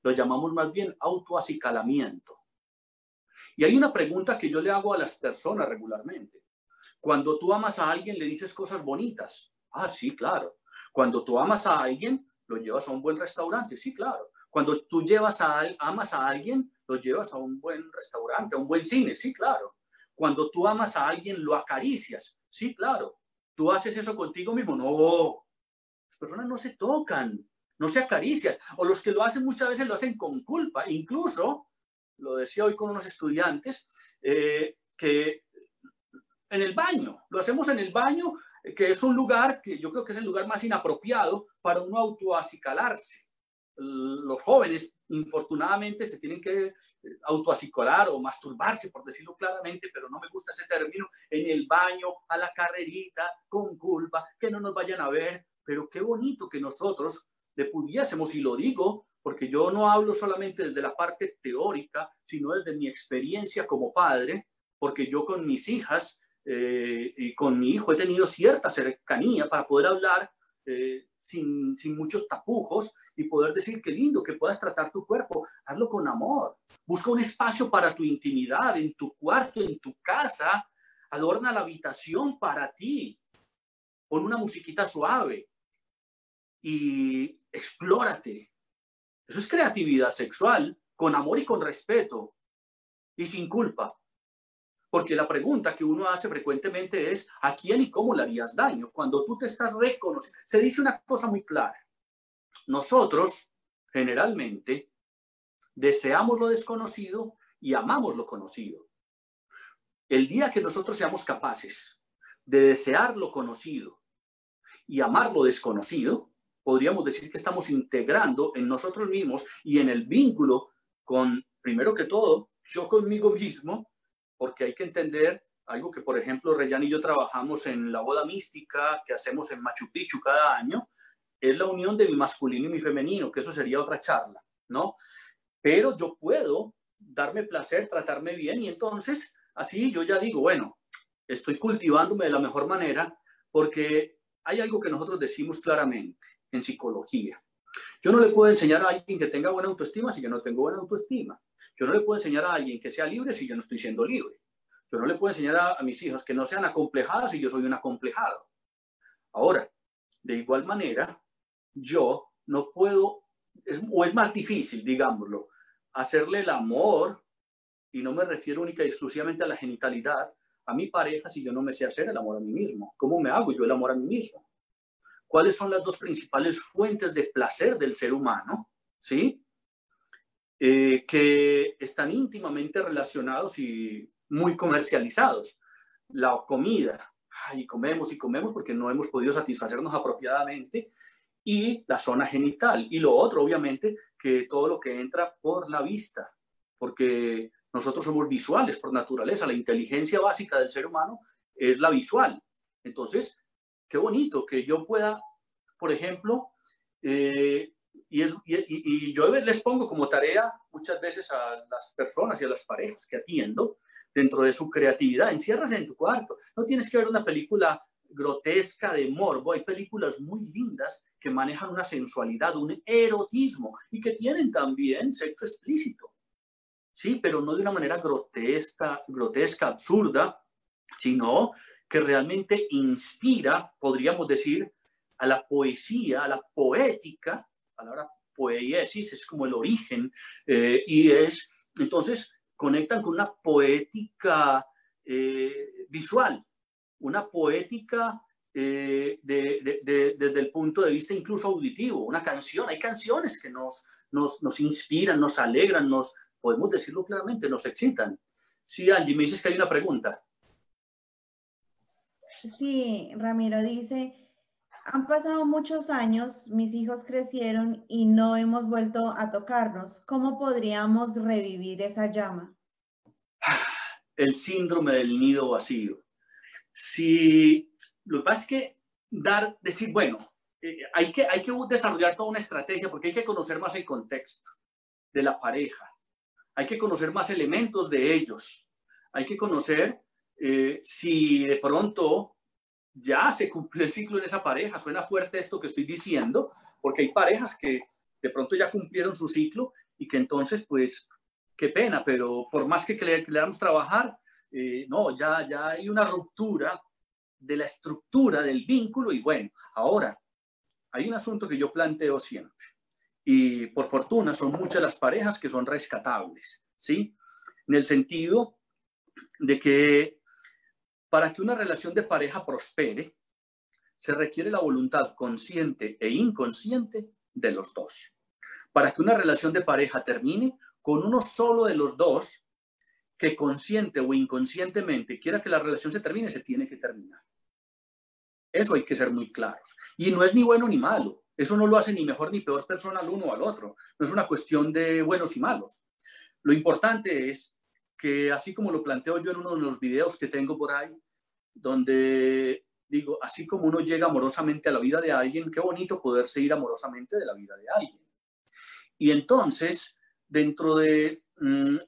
Lo llamamos más bien autoacicalamiento. Y hay una pregunta que yo le hago a las personas regularmente. Cuando tú amas a alguien, le dices cosas bonitas. Ah, sí, claro. Cuando tú amas a alguien, lo llevas a un buen restaurante. Sí, claro. Cuando tú amas a alguien, lo llevas a un buen restaurante, a un buen cine. Sí, claro. Cuando tú amas a alguien, lo acaricias. Sí, claro. ¿Tú haces eso contigo mismo? No. Las personas no se tocan, no se acarician. O los que lo hacen muchas veces lo hacen con culpa. Incluso, lo decía hoy con unos estudiantes, que en el baño, lo hacemos en el baño, que es un lugar que yo creo que es el lugar más inapropiado para uno autoacicalarse. Los jóvenes, infortunadamente, se tienen que autoacicalar o masturbarse, por decirlo claramente, pero no me gusta ese término, en el baño, a la carrerita, con culpa, que no nos vayan a ver. Pero qué bonito que nosotros le pudiésemos, y lo digo porque yo no hablo solamente desde la parte teórica, sino desde mi experiencia como padre, porque yo con mis hijas y con mi hijo he tenido cierta cercanía para poder hablar sin muchos tapujos y poder decir qué lindo que puedas tratar tu cuerpo. Hazlo con amor. Busca un espacio para tu intimidad, en tu cuarto, en tu casa. Adorna la habitación para ti. Pon una musiquita suave y explórate. Eso es creatividad sexual, con amor y con respeto y sin culpa. Porque la pregunta que uno hace frecuentemente es, ¿a quién y cómo le harías daño? Cuando tú te estás reconociendo, se dice una cosa muy clara. Nosotros, generalmente, deseamos lo desconocido y amamos lo conocido. El día que nosotros seamos capaces de desear lo conocido y amar lo desconocido, podríamos decir que estamos integrando en nosotros mismos y en el vínculo con, primero que todo, yo conmigo mismo, porque hay que entender algo que, por ejemplo, Reyán y yo trabajamos en la boda mística que hacemos en Machu Picchu cada año, es la unión de mi masculino y mi femenino, que eso sería otra charla, ¿no? Pero yo puedo darme placer, tratarme bien, y entonces así yo ya digo, bueno, estoy cultivándome de la mejor manera, porque hay algo que nosotros decimos claramente en psicología. Yo no le puedo enseñar a alguien que tenga buena autoestima si yo no tengo buena autoestima. Yo no le puedo enseñar a alguien que sea libre si yo no estoy siendo libre. Yo no le puedo enseñar a mis hijos que no sean acomplejadas si yo soy un acomplejado. Ahora, de igual manera, yo no puedo, o es más difícil, digámoslo, hacerle el amor, y no me refiero única y exclusivamente a la genitalidad, a mi pareja si yo no me sé hacer el amor a mí mismo. ¿Cómo me hago yo el amor a mí mismo? ¿Cuáles son las dos principales fuentes de placer del ser humano? ¿Sí? Que están íntimamente relacionados y muy comercializados. La comida, y comemos porque no hemos podido satisfacernos apropiadamente, y la zona genital. Y lo otro, obviamente, que todo lo que entra por la vista, porque nosotros somos visuales por naturaleza. La inteligencia básica del ser humano es la visual. Entonces, qué bonito que yo pueda, por ejemplo, y yo les pongo como tarea muchas veces a las personas y a las parejas que atiendo, dentro de su creatividad, enciérrase en tu cuarto. No tienes que ver una película grotesca de morbo. Hay películas muy lindas que manejan una sensualidad, un erotismo, y que tienen también sexo explícito. Sí, pero no de una manera grotesca, absurda, sino que realmente inspira, podríamos decir, a la poesía, a la poética. La palabra poiesis es como el origen, y es, entonces, conectan con una poética visual, una poética desde el punto de vista incluso auditivo, una canción. Hay canciones que nos inspiran, nos alegran, podemos decirlo claramente, nos excitan. Sí, Angie, me dices que hay una pregunta. Sí, Ramiro dice, han pasado muchos años, mis hijos crecieron y no hemos vuelto a tocarnos. ¿Cómo podríamos revivir esa llama? El síndrome del nido vacío. Si lo que pasa es que decir, bueno, hay que desarrollar toda una estrategia, porque hay que conocer más el contexto de la pareja, hay que conocer más elementos de ellos, hay que conocer si de pronto ya se cumplió el ciclo en esa pareja. Suena fuerte esto que estoy diciendo, porque hay parejas que de pronto ya cumplieron su ciclo y que entonces, pues, qué pena, pero por más que le damos trabajar, no, ya hay una ruptura de la estructura del vínculo. Y bueno, ahora hay un asunto que yo planteo siempre, y por fortuna son muchas las parejas que son rescatables, ¿sí? En el sentido de que para que una relación de pareja prospere, se requiere la voluntad consciente e inconsciente de los dos. Para que una relación de pareja termine, con uno solo de los dos, que consciente o inconscientemente quiera que la relación se termine, se tiene que terminar. Eso hay que ser muy claros. Y no es ni bueno ni malo. Eso no lo hace ni mejor ni peor persona al uno o al otro. No es una cuestión de buenos y malos. Lo importante es que, así como lo planteo yo en uno de los videos que tengo por ahí, donde digo, así como uno llega amorosamente a la vida de alguien, qué bonito poderse ir amorosamente de la vida de alguien. Y entonces, dentro de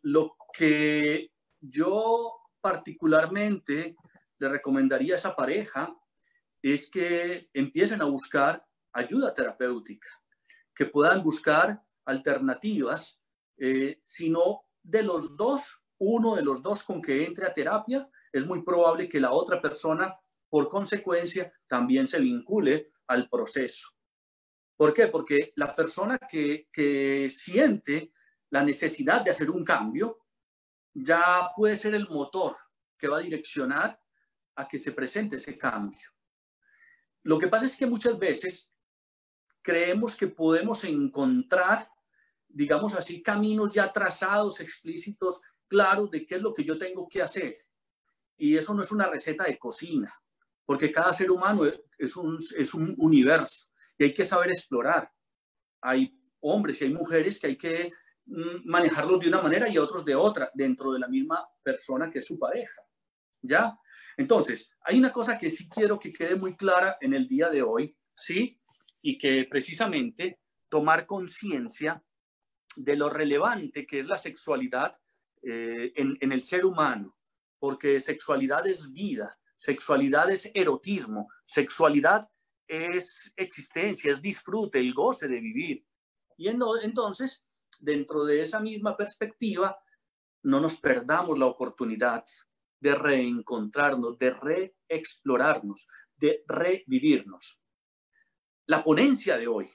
lo que yo particularmente le recomendaría a esa pareja, es que empiecen a buscar ayuda terapéutica, que puedan buscar alternativas, sino de los dos, uno de los dos con que entre a terapia, es muy probable que la otra persona, por consecuencia, también se vincule al proceso. ¿Por qué? Porque la persona que siente la necesidad de hacer un cambio, ya puede ser el motor que va a direccionar a que se presente ese cambio. Lo que pasa es que muchas veces creemos que podemos encontrar, digamos así, caminos ya trazados, explícitos, claros de qué es lo que yo tengo que hacer. Y eso no es una receta de cocina, porque cada ser humano es un universo y hay que saber explorar. Hay hombres y hay mujeres que hay que manejarlos de una manera y otros de otra, dentro de la misma persona que es su pareja. ¿Ya? Entonces, hay una cosa que sí quiero que quede muy clara en el día de hoy, ¿sí? Y que precisamente tomar conciencia de lo relevante que es la sexualidad en el ser humano, porque sexualidad es vida, sexualidad es erotismo, sexualidad es existencia, es disfrute, el goce de vivir. Y entonces, dentro de esa misma perspectiva, no nos perdamos la oportunidad de reencontrarnos, de reexplorarnos, de revivirnos. La ponencia de hoy,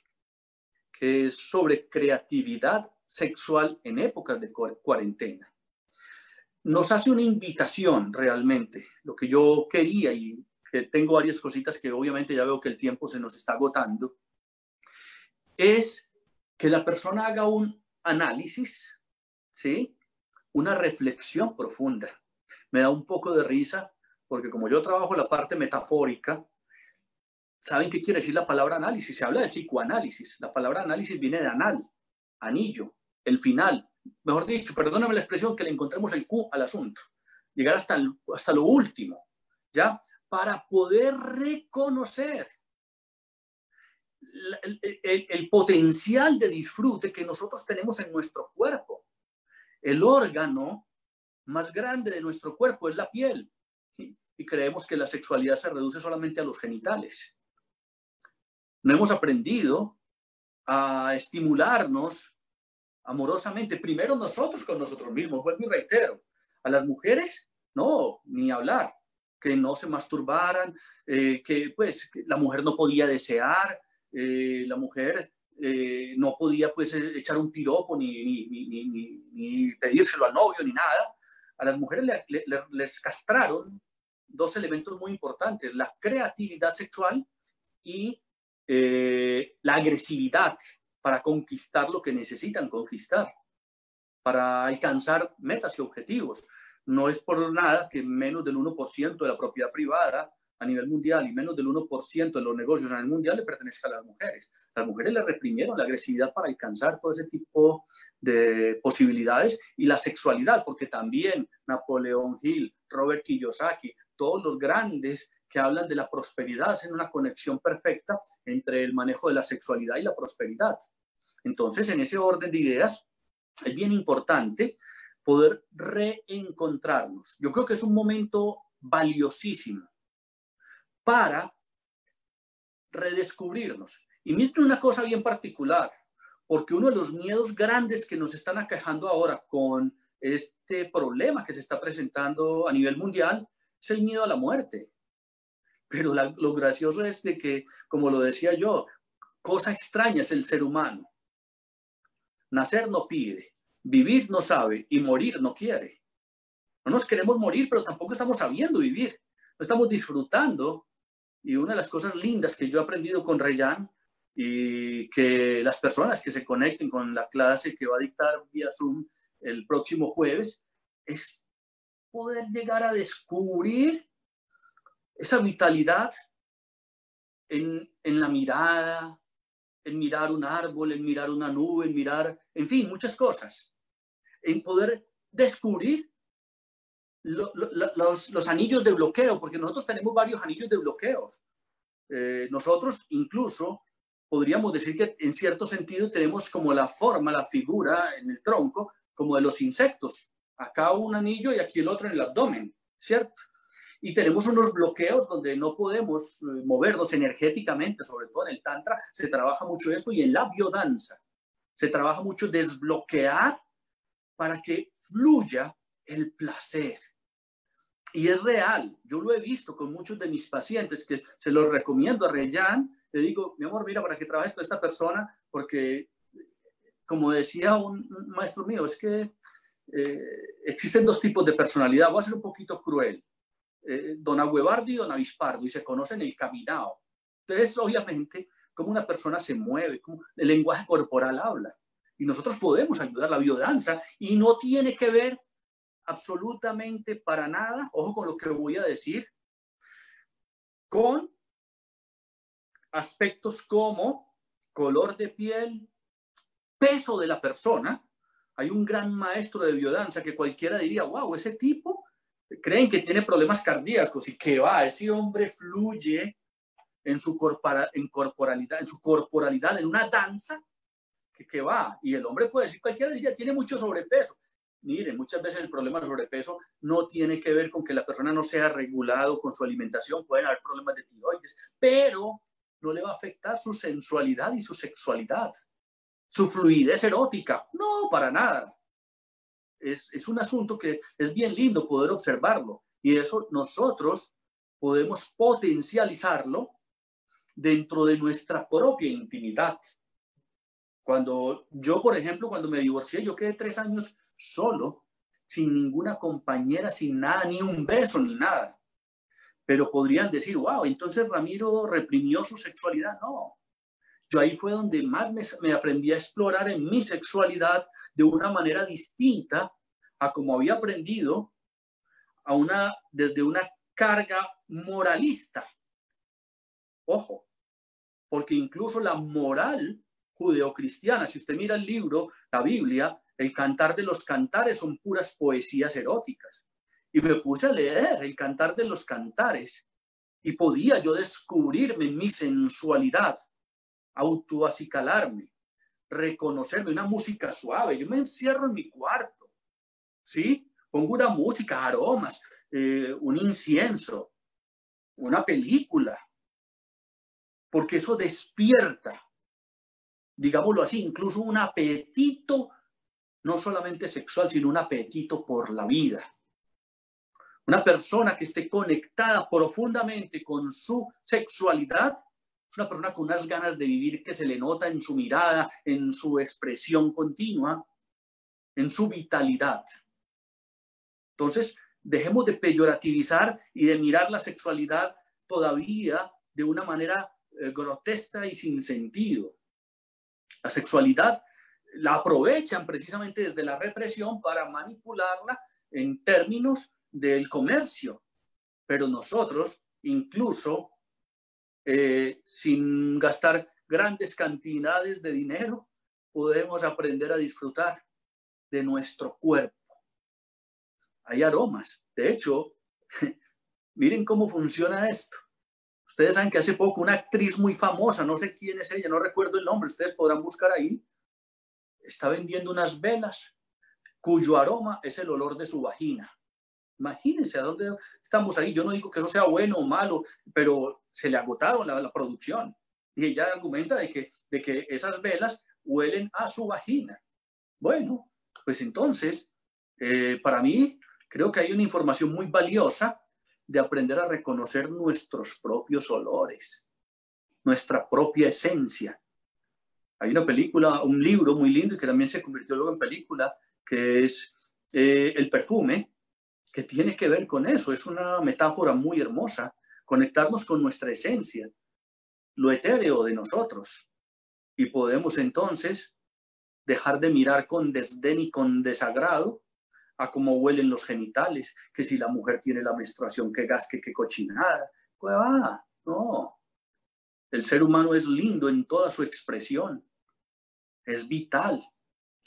que es sobre creatividad sexual en épocas de cuarentena, nos hace una invitación realmente. Lo que yo quería, y que tengo varias cositas que obviamente ya veo que el tiempo se nos está agotando, es que la persona haga un análisis, ¿sí? Una reflexión profunda. Me da un poco de risa porque como yo trabajo la parte metafórica, ¿saben qué quiere decir la palabra análisis? Se habla de psicoanálisis. La palabra análisis viene de anal, anillo, el final. Mejor dicho, perdóname la expresión, que le encontremos el Q al asunto. Llegar hasta lo último, ¿ya? Para poder reconocer el potencial de disfrute que nosotros tenemos en nuestro cuerpo. El órgano más grande de nuestro cuerpo es la piel. ¿Sí? Y creemos que la sexualidad se reduce solamente a los genitales. No hemos aprendido a estimularnos amorosamente, primero nosotros con nosotros mismos. Vuelvo y reitero, a las mujeres, no, ni hablar, que no se masturbaran, que la mujer no podía desear, la mujer no podía pues echar un piropo ni pedírselo al novio ni nada. A las mujeres les castraron dos elementos muy importantes: la creatividad sexual y la agresividad para conquistar lo que necesitan conquistar, para alcanzar metas y objetivos. No es por nada que menos del 1% de la propiedad privada a nivel mundial y menos del 1% de los negocios a nivel mundial le pertenezca a las mujeres. Las mujeres le reprimieron la agresividad para alcanzar todo ese tipo de posibilidades, y la sexualidad, porque también Napoleón Hill, Robert Kiyosaki, todos los grandes que hablan de la prosperidad hacen una conexión perfecta entre el manejo de la sexualidad y la prosperidad. Entonces, en ese orden de ideas, es bien importante poder reencontrarnos. Yo creo que es un momento valiosísimo para redescubrirnos. Y miren una cosa bien particular, porque uno de los miedos grandes que nos están aquejando ahora con este problema que se está presentando a nivel mundial es el miedo a la muerte. Pero lo gracioso es de que, como lo decía yo, cosa extraña es el ser humano. Nacer no pide, vivir no sabe y morir no quiere. No nos queremos morir, pero tampoco estamos sabiendo vivir. No estamos disfrutando. Y una de las cosas lindas que yo he aprendido con Reyán, y que las personas que se conecten con la clase que va a dictar vía Zoom el próximo jueves, es poder llegar a descubrir esa vitalidad en la mirada, en mirar un árbol, en mirar una nube, en mirar, en fin, muchas cosas. En poder descubrir los anillos de bloqueo, porque nosotros tenemos varios anillos de bloqueos. Nosotros incluso podríamos decir que en cierto sentido tenemos como la forma, la figura en el tronco, como de los insectos. Acá un anillo y aquí el otro en el abdomen, ¿cierto? Y tenemos unos bloqueos donde no podemos movernos energéticamente, sobre todo en el Tantra se trabaja mucho esto, y en la biodanza se trabaja mucho desbloquear para que fluya el placer. Y es real, yo lo he visto con muchos de mis pacientes, que se los recomiendo a Reyán. Le digo, mi amor, mira, para que trabajes con esta persona, porque como decía un maestro mío, es que existen dos tipos de personalidad. Voy a ser un poquito cruel. Don Agüebardo y Don Avispardo, y se conocen el caminado. Entonces, obviamente, cómo una persona se mueve, cómo el lenguaje corporal habla. Y nosotros podemos ayudar a la biodanza, y no tiene que ver absolutamente para nada, ojo con lo que voy a decir, con aspectos como color de piel, peso de la persona. Hay un gran maestro de biodanza que cualquiera diría, wow, ese tipo creen que tiene problemas cardíacos, y que va, ese hombre fluye en su corporalidad, en una danza que va, y el hombre puede decir, cualquiera diría, tiene mucho sobrepeso. Miren, muchas veces el problema del sobrepeso no tiene que ver con que la persona no sea regulado con su alimentación. Pueden haber problemas de tiroides, pero no le va a afectar su sensualidad y su sexualidad. su fluidez erótica. No, para nada. Es un asunto que es bien lindo poder observarlo, y eso nosotros podemos potencializarlo dentro de nuestra propia intimidad. Cuando yo, por ejemplo, cuando me divorcié, yo quedé 3 años solo, sin ninguna compañera, sin nada, ni un beso, ni nada. Pero podrían decir, wow, entonces Ramiro reprimió su sexualidad. No, yo ahí fue donde más me aprendí a explorar en mi sexualidad de una manera distinta a como había aprendido desde una carga moralista. Ojo, porque incluso la moral judeocristiana, si usted mira el libro, la Biblia, el Cantar de los Cantares son puras poesías eróticas. Y me puse a leer el Cantar de los Cantares y podía yo descubrirme en mi sensualidad, autoacicalarme, reconocerme, una música suave. Yo me encierro en mi cuarto, ¿sí? Pongo una música, aromas, un incienso, una película, porque eso despierta, digámoslo así, incluso un apetito, no solamente sexual, sino un apetito por la vida. Una persona que esté conectada profundamente con su sexualidad es una persona con unas ganas de vivir que se le nota en su mirada, en su expresión continua, en su vitalidad. Entonces, dejemos de peyorativizar y de mirar la sexualidad todavía de una manera grotesca y sin sentido. La sexualidad la aprovechan precisamente desde la represión para manipularla en términos del comercio. Pero nosotros, incluso sin gastar grandes cantidades de dinero, podemos aprender a disfrutar de nuestro cuerpo. Hay aromas. De hecho, miren cómo funciona esto. Ustedes saben que hace poco una actriz muy famosa, no sé quién es ella, no recuerdo el nombre, ustedes podrán buscar ahí, está vendiendo unas velas cuyo aroma es el olor de su vagina. Imagínense a dónde estamos ahí. Yo no digo que eso sea bueno o malo, pero se le agotaron la producción. Y ella argumenta de que esas velas huelen a su vagina. Bueno, pues entonces, para mí, creo que hay una información muy valiosa de aprender a reconocer nuestros propios olores, nuestra propia esencia. Hay una película, un libro muy lindo y que también se convirtió luego en película, que es El perfume, que tiene que ver con eso. Es una metáfora muy hermosa, conectarnos con nuestra esencia, lo etéreo de nosotros. Y podemos entonces dejar de mirar con desdén y con desagrado a cómo huelen los genitales, que si la mujer tiene la menstruación, qué gas, qué cochinada. Pues no. El ser humano es lindo en toda su expresión. Es vital,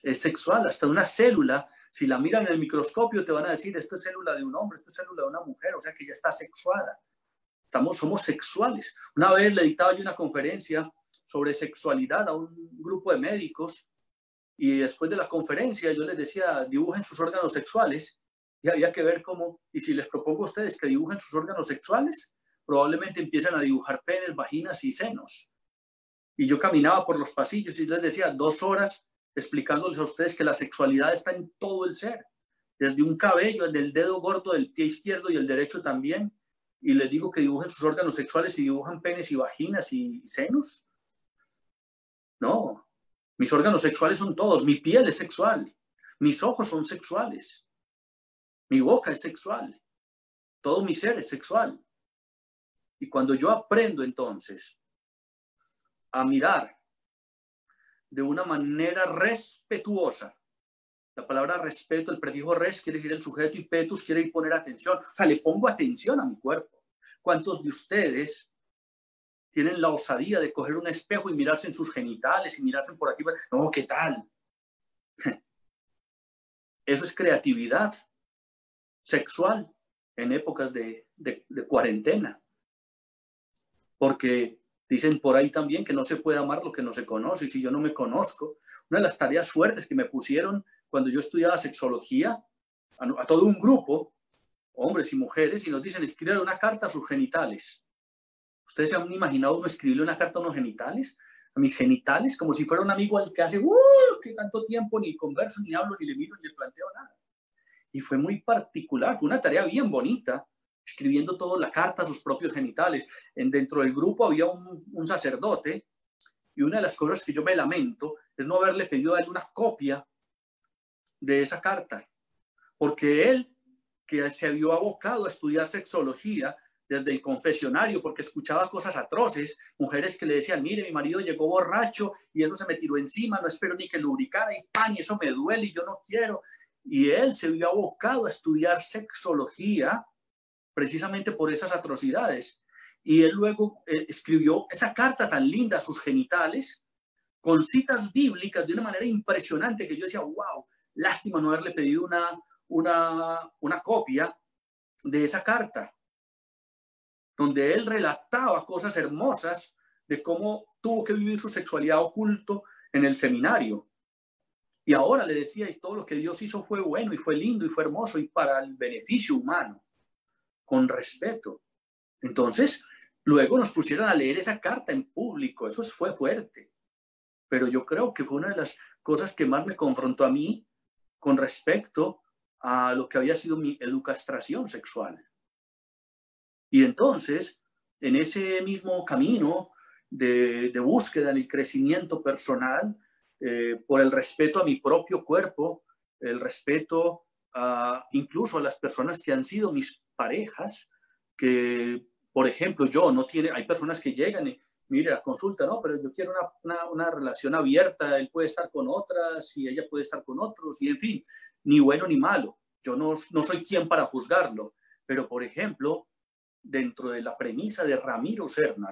es sexual, hasta una célula. Si la miran en el microscopio te van a decir, esto es célula de un hombre, esto es célula de una mujer, o sea que ya está sexuada. Somos sexuales. Una vez le dictaba yo una conferencia sobre sexualidad a un grupo de médicos y después de la conferencia yo les decía, dibujen sus órganos sexuales, y había que ver cómo, y si les propongo a ustedes que dibujen sus órganos sexuales, probablemente empiezan a dibujar penes, vaginas y senos. Y yo caminaba por los pasillos y les decía 2 horas explicándoles a ustedes que la sexualidad está en todo el ser, desde un cabello, del dedo gordo del pie izquierdo y el derecho también, y les digo que dibujen sus órganos sexuales y dibujan penes y vaginas y senos. No, mis órganos sexuales son todos, mi piel es sexual, mis ojos son sexuales, mi boca es sexual, todo mi ser es sexual. Y cuando yo aprendo entonces a mirar de una manera respetuosa, la palabra respeto, el prefijo res quiere decir el sujeto y petus quiere ir poner atención, o sea, le pongo atención a mi cuerpo. ¿Cuántos de ustedes tienen la osadía de coger un espejo y mirarse en sus genitales y mirarse por aquí? No, ¿qué tal? Eso es creatividad sexual en épocas de cuarentena. Porque dicen por ahí también que no se puede amar lo que no se conoce. Y si yo no me conozco, una de las tareas fuertes que me pusieron cuando yo estudiaba sexología, a todo un grupo, hombres y mujeres, y nos dicen, escribir una carta a sus genitales. ¿Ustedes se han imaginado uno escribirle una carta a unos genitales? mis genitales, como si fuera un amigo al que hace que tanto tiempo ni converso, ni hablo, ni le miro, ni le planteo nada. Y fue muy particular, fue una tarea bien bonita, escribiendo toda la carta a sus propios genitales. Dentro del grupo había un sacerdote, y una de las cosas que yo me lamento es no haberle pedido a él una copia de esa carta, porque él, que se vio abocado a estudiar sexología desde el confesionario, porque escuchaba cosas atroces, mujeres que le decían, mire, mi marido llegó borracho y eso se me tiró encima, no espero ni que lubricara y pan, y eso me duele y yo no quiero. Y él se vio abocado a estudiar sexología precisamente por esas atrocidades. Y él luego escribió esa carta tan linda a sus genitales, con citas bíblicas de una manera impresionante, que yo decía, wow, lástima no haberle pedido una copia de esa carta, donde él relataba cosas hermosas de cómo tuvo que vivir su sexualidad oculto en el seminario. Y ahora le decía, y todo lo que Dios hizo fue bueno y fue lindo y fue hermoso y para el beneficio humano, con respeto. Entonces, luego nos pusieron a leer esa carta en público, eso fue fuerte. Pero yo creo que fue una de las cosas que más me confrontó a mí con respecto a lo que había sido mi educación sexual. Y entonces, en ese mismo camino de búsqueda en el crecimiento personal, por el respeto a mi propio cuerpo, el respeto incluso a las personas que han sido mis parejas, que, por ejemplo, hay personas que llegan y, mire, a consulta, no, pero yo quiero una relación abierta, él puede estar con otras y ella puede estar con otros, y en fin, ni bueno ni malo. Yo no soy quien para juzgarlo, pero, por ejemplo, dentro de la premisa de Ramiro Serna,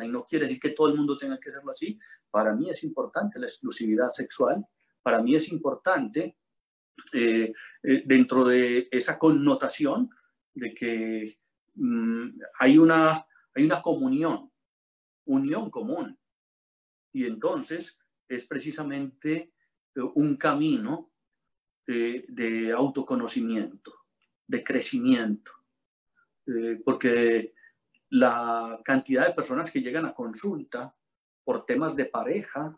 y no quiere decir que todo el mundo tenga que hacerlo así, para mí es importante la exclusividad sexual, para mí es importante dentro de esa connotación de que hay una unión común, y entonces es precisamente un camino de autoconocimiento, de crecimiento, porque la cantidad de personas que llegan a consulta por temas de pareja,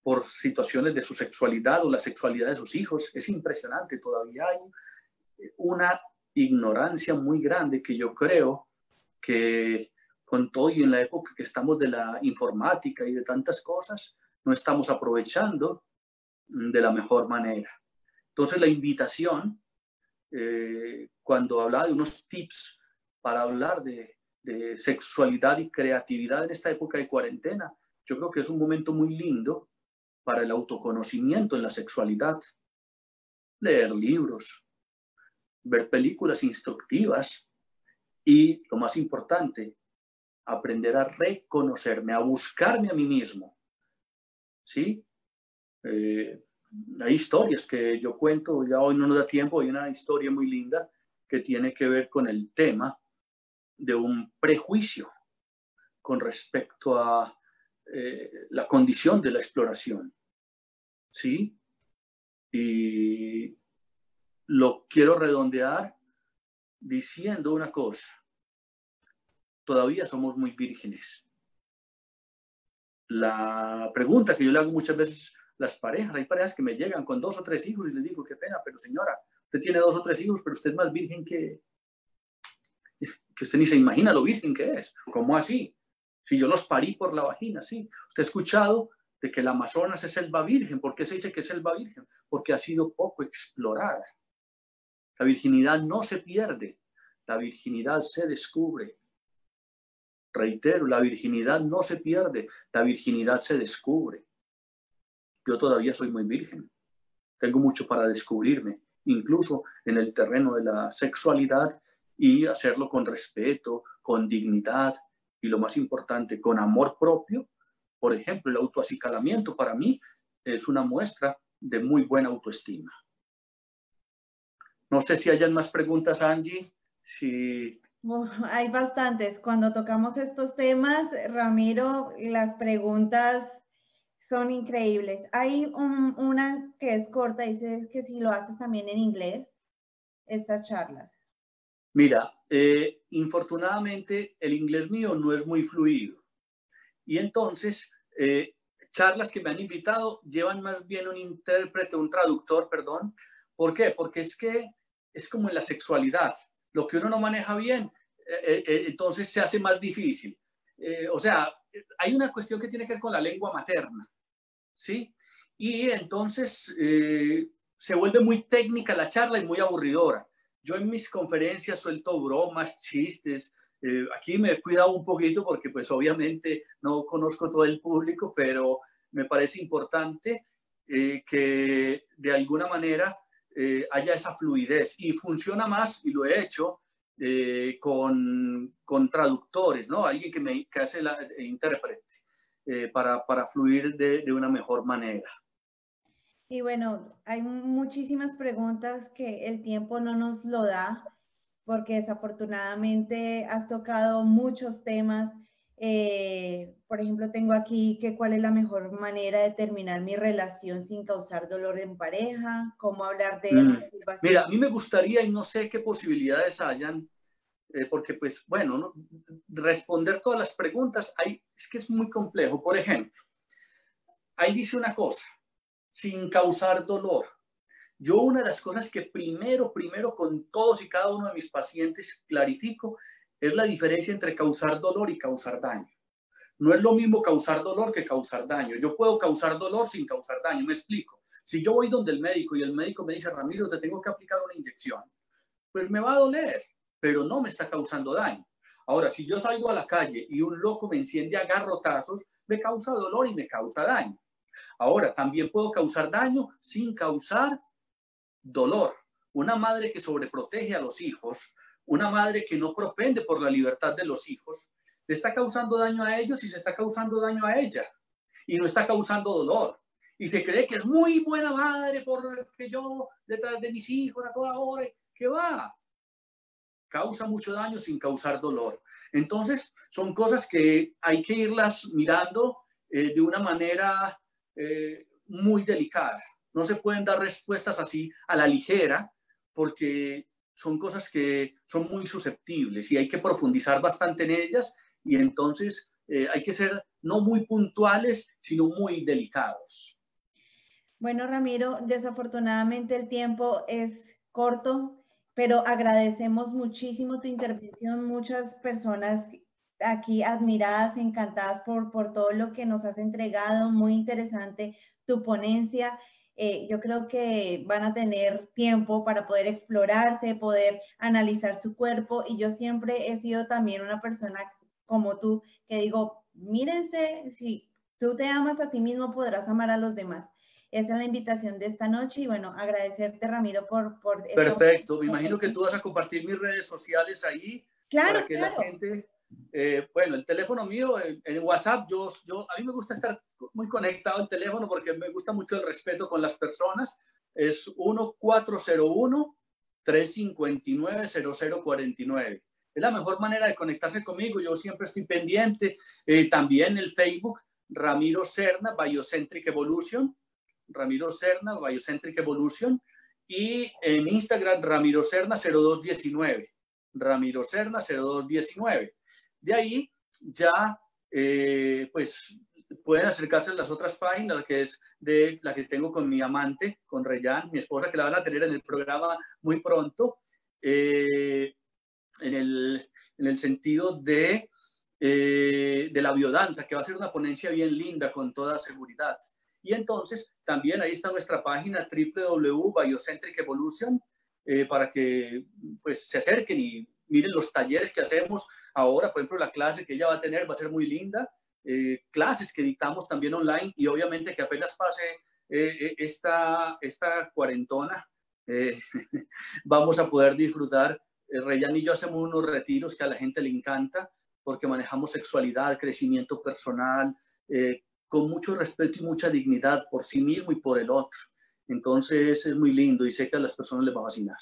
por situaciones de su sexualidad o la sexualidad de sus hijos, es impresionante. Todavía hay una ignorancia muy grande que yo creo que con todo y en la época que estamos de la informática y de tantas cosas, no estamos aprovechando de la mejor manera. Entonces la invitación, cuando hablaba de unos tips para hablar de sexualidad y creatividad en esta época de cuarentena, yo creo que es un momento muy lindo para el autoconocimiento en la sexualidad. Leer libros, ver películas instructivas y, lo más importante, aprender a reconocerme, a buscarme a mí mismo. ¿Sí? Hay historias que yo cuento, ya hoy no nos da tiempo, hay una historia muy linda que tiene que ver con el tema de un prejuicio con respecto a la condición de la exploración. ¿Sí? Y lo quiero redondear diciendo una cosa. Todavía somos muy vírgenes. La pregunta que yo le hago muchas veces a las parejas, hay parejas que me llegan con 2 o 3 hijos y les digo, qué pena, pero señora, usted tiene 2 o 3 hijos, pero usted es más virgen que usted ni se imagina lo virgen que es. ¿Cómo así? Si yo los parí por la vagina, sí. Usted ha escuchado de que el Amazonas es selva virgen. ¿Por qué se dice que es selva virgen? Porque ha sido poco explorada. La virginidad no se pierde, la virginidad se descubre. Reitero, la virginidad no se pierde, la virginidad se descubre. Yo todavía soy muy virgen. Tengo mucho para descubrirme, incluso en el terreno de la sexualidad, y hacerlo con respeto, con dignidad y, lo más importante, con amor propio. Por ejemplo, el autoacicalamiento para mí es una muestra de muy buena autoestima. No sé si hayan más preguntas, Angie. Hay bastantes. Cuando tocamos estos temas, Ramiro, las preguntas son increíbles. Hay una que es corta, dice que si lo haces también en inglés, estas charlas. Mira, infortunadamente el inglés mío no es muy fluido. Y entonces charlas que me han invitado llevan más bien un intérprete, un traductor, perdón. ¿Por qué? Porque es que es como en la sexualidad. Lo que uno no maneja bien, entonces se hace más difícil. O sea, hay una cuestión que tiene que ver con la lengua materna, ¿sí? Y entonces se vuelve muy técnica la charla y muy aburridora. Yo en mis conferencias suelto bromas, chistes. Aquí me he cuidado un poquito porque pues obviamente no conozco todo el público, pero me parece importante que de alguna manera haya esa fluidez y funciona más, y lo he hecho con traductores, ¿no? Alguien que hace la intérprete para fluir de una mejor manera. Y bueno, hay muchísimas preguntas que el tiempo no nos lo da, porque desafortunadamente has tocado muchos temas. Por ejemplo, tengo aquí que cuál es la mejor manera de terminar mi relación sin causar dolor en pareja, cómo hablar de masturbación. Mira, a mí me gustaría, y no sé qué posibilidades hayan, porque pues bueno, ¿no? Responder todas las preguntas, es que es muy complejo. Por ejemplo, ahí dice una cosa, sin causar dolor. Yo una de las cosas que primero con todos y cada uno de mis pacientes clarifico es la diferencia entre causar dolor y causar daño. No es lo mismo causar dolor que causar daño. Yo puedo causar dolor sin causar daño, me explico. Si yo voy donde el médico y el médico me dice, Ramiro, te tengo que aplicar una inyección, pues me va a doler, pero no me está causando daño. Ahora, si yo salgo a la calle y un loco me enciende a garrotazos, me causa dolor y me causa daño. Ahora, también puedo causar daño sin causar dolor. Una madre que sobreprotege a los hijos, una madre que no propende por la libertad de los hijos, le está causando daño a ellos y se está causando daño a ella. Y no está causando dolor. Y se cree que es muy buena madre porque yo detrás de mis hijos a toda hora. ¿Qué va? Causa mucho daño sin causar dolor. Entonces, son cosas que hay que irlas mirando de una manera muy delicada. No se pueden dar respuestas así a la ligera porque son cosas que son muy susceptibles y hay que profundizar bastante en ellas, y entonces hay que ser no muy puntuales, sino muy delicados. Bueno, Ramiro, desafortunadamente el tiempo es corto, pero agradecemos muchísimo tu intervención. Muchas personas aquí admiradas, encantadas por todo lo que nos has entregado. Muy interesante tu ponencia. Yo creo que van a tener tiempo para poder explorarse, poder analizar su cuerpo. Y yo siempre he sido también una persona como tú que digo, mírense, si tú te amas a ti mismo, podrás amar a los demás. Esa es la invitación de esta noche y bueno, agradecerte, Ramiro, por Perfecto, me imagino que tú vas a compartir mis redes sociales ahí. Claro, para que claro. la gente, bueno, el teléfono mío en WhatsApp, a mí me gusta estar muy conectado al teléfono porque me gusta mucho el respeto con las personas. Es 1401-359-0049. Es la mejor manera de conectarse conmigo. Yo siempre estoy pendiente. También el Facebook, Ramiro Serna, Biocentric Evolution. Ramiro Serna, Biocentric Evolution. Y en Instagram, Ramiro Serna 0219. Ramiro Serna 0219. De ahí ya, pues, pueden acercarse a las otras páginas, que es de la que tengo con mi amante, con Reyan, mi esposa, que la van a tener en el programa muy pronto, en el sentido de la biodanza, que va a ser una ponencia bien linda con toda seguridad. Y entonces también ahí está nuestra página www.biocentric Evolution, para que pues se acerquen y miren los talleres que hacemos ahora. Por ejemplo, la clase que ella va a tener va a ser muy linda, clases que dictamos también online, y obviamente que apenas pase esta cuarentona, vamos a poder disfrutar. Reyan y yo hacemos unos retiros que a la gente le encanta porque manejamos sexualidad, crecimiento personal, con mucho respeto y mucha dignidad por sí mismo y por el otro. Entonces es muy lindo y sé que a las personas les va a fascinar.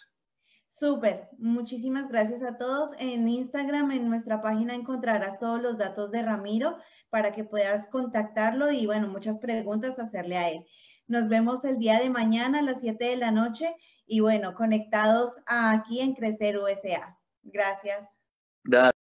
Súper, muchísimas gracias a todos. En Instagram, en nuestra página, encontrarás todos los datos de Ramiro para que puedas contactarlo y bueno, muchas preguntas hacerle a él. Nos vemos el día de mañana a las 7 de la noche y bueno, conectados aquí en Crecer USA. Gracias. Gracias.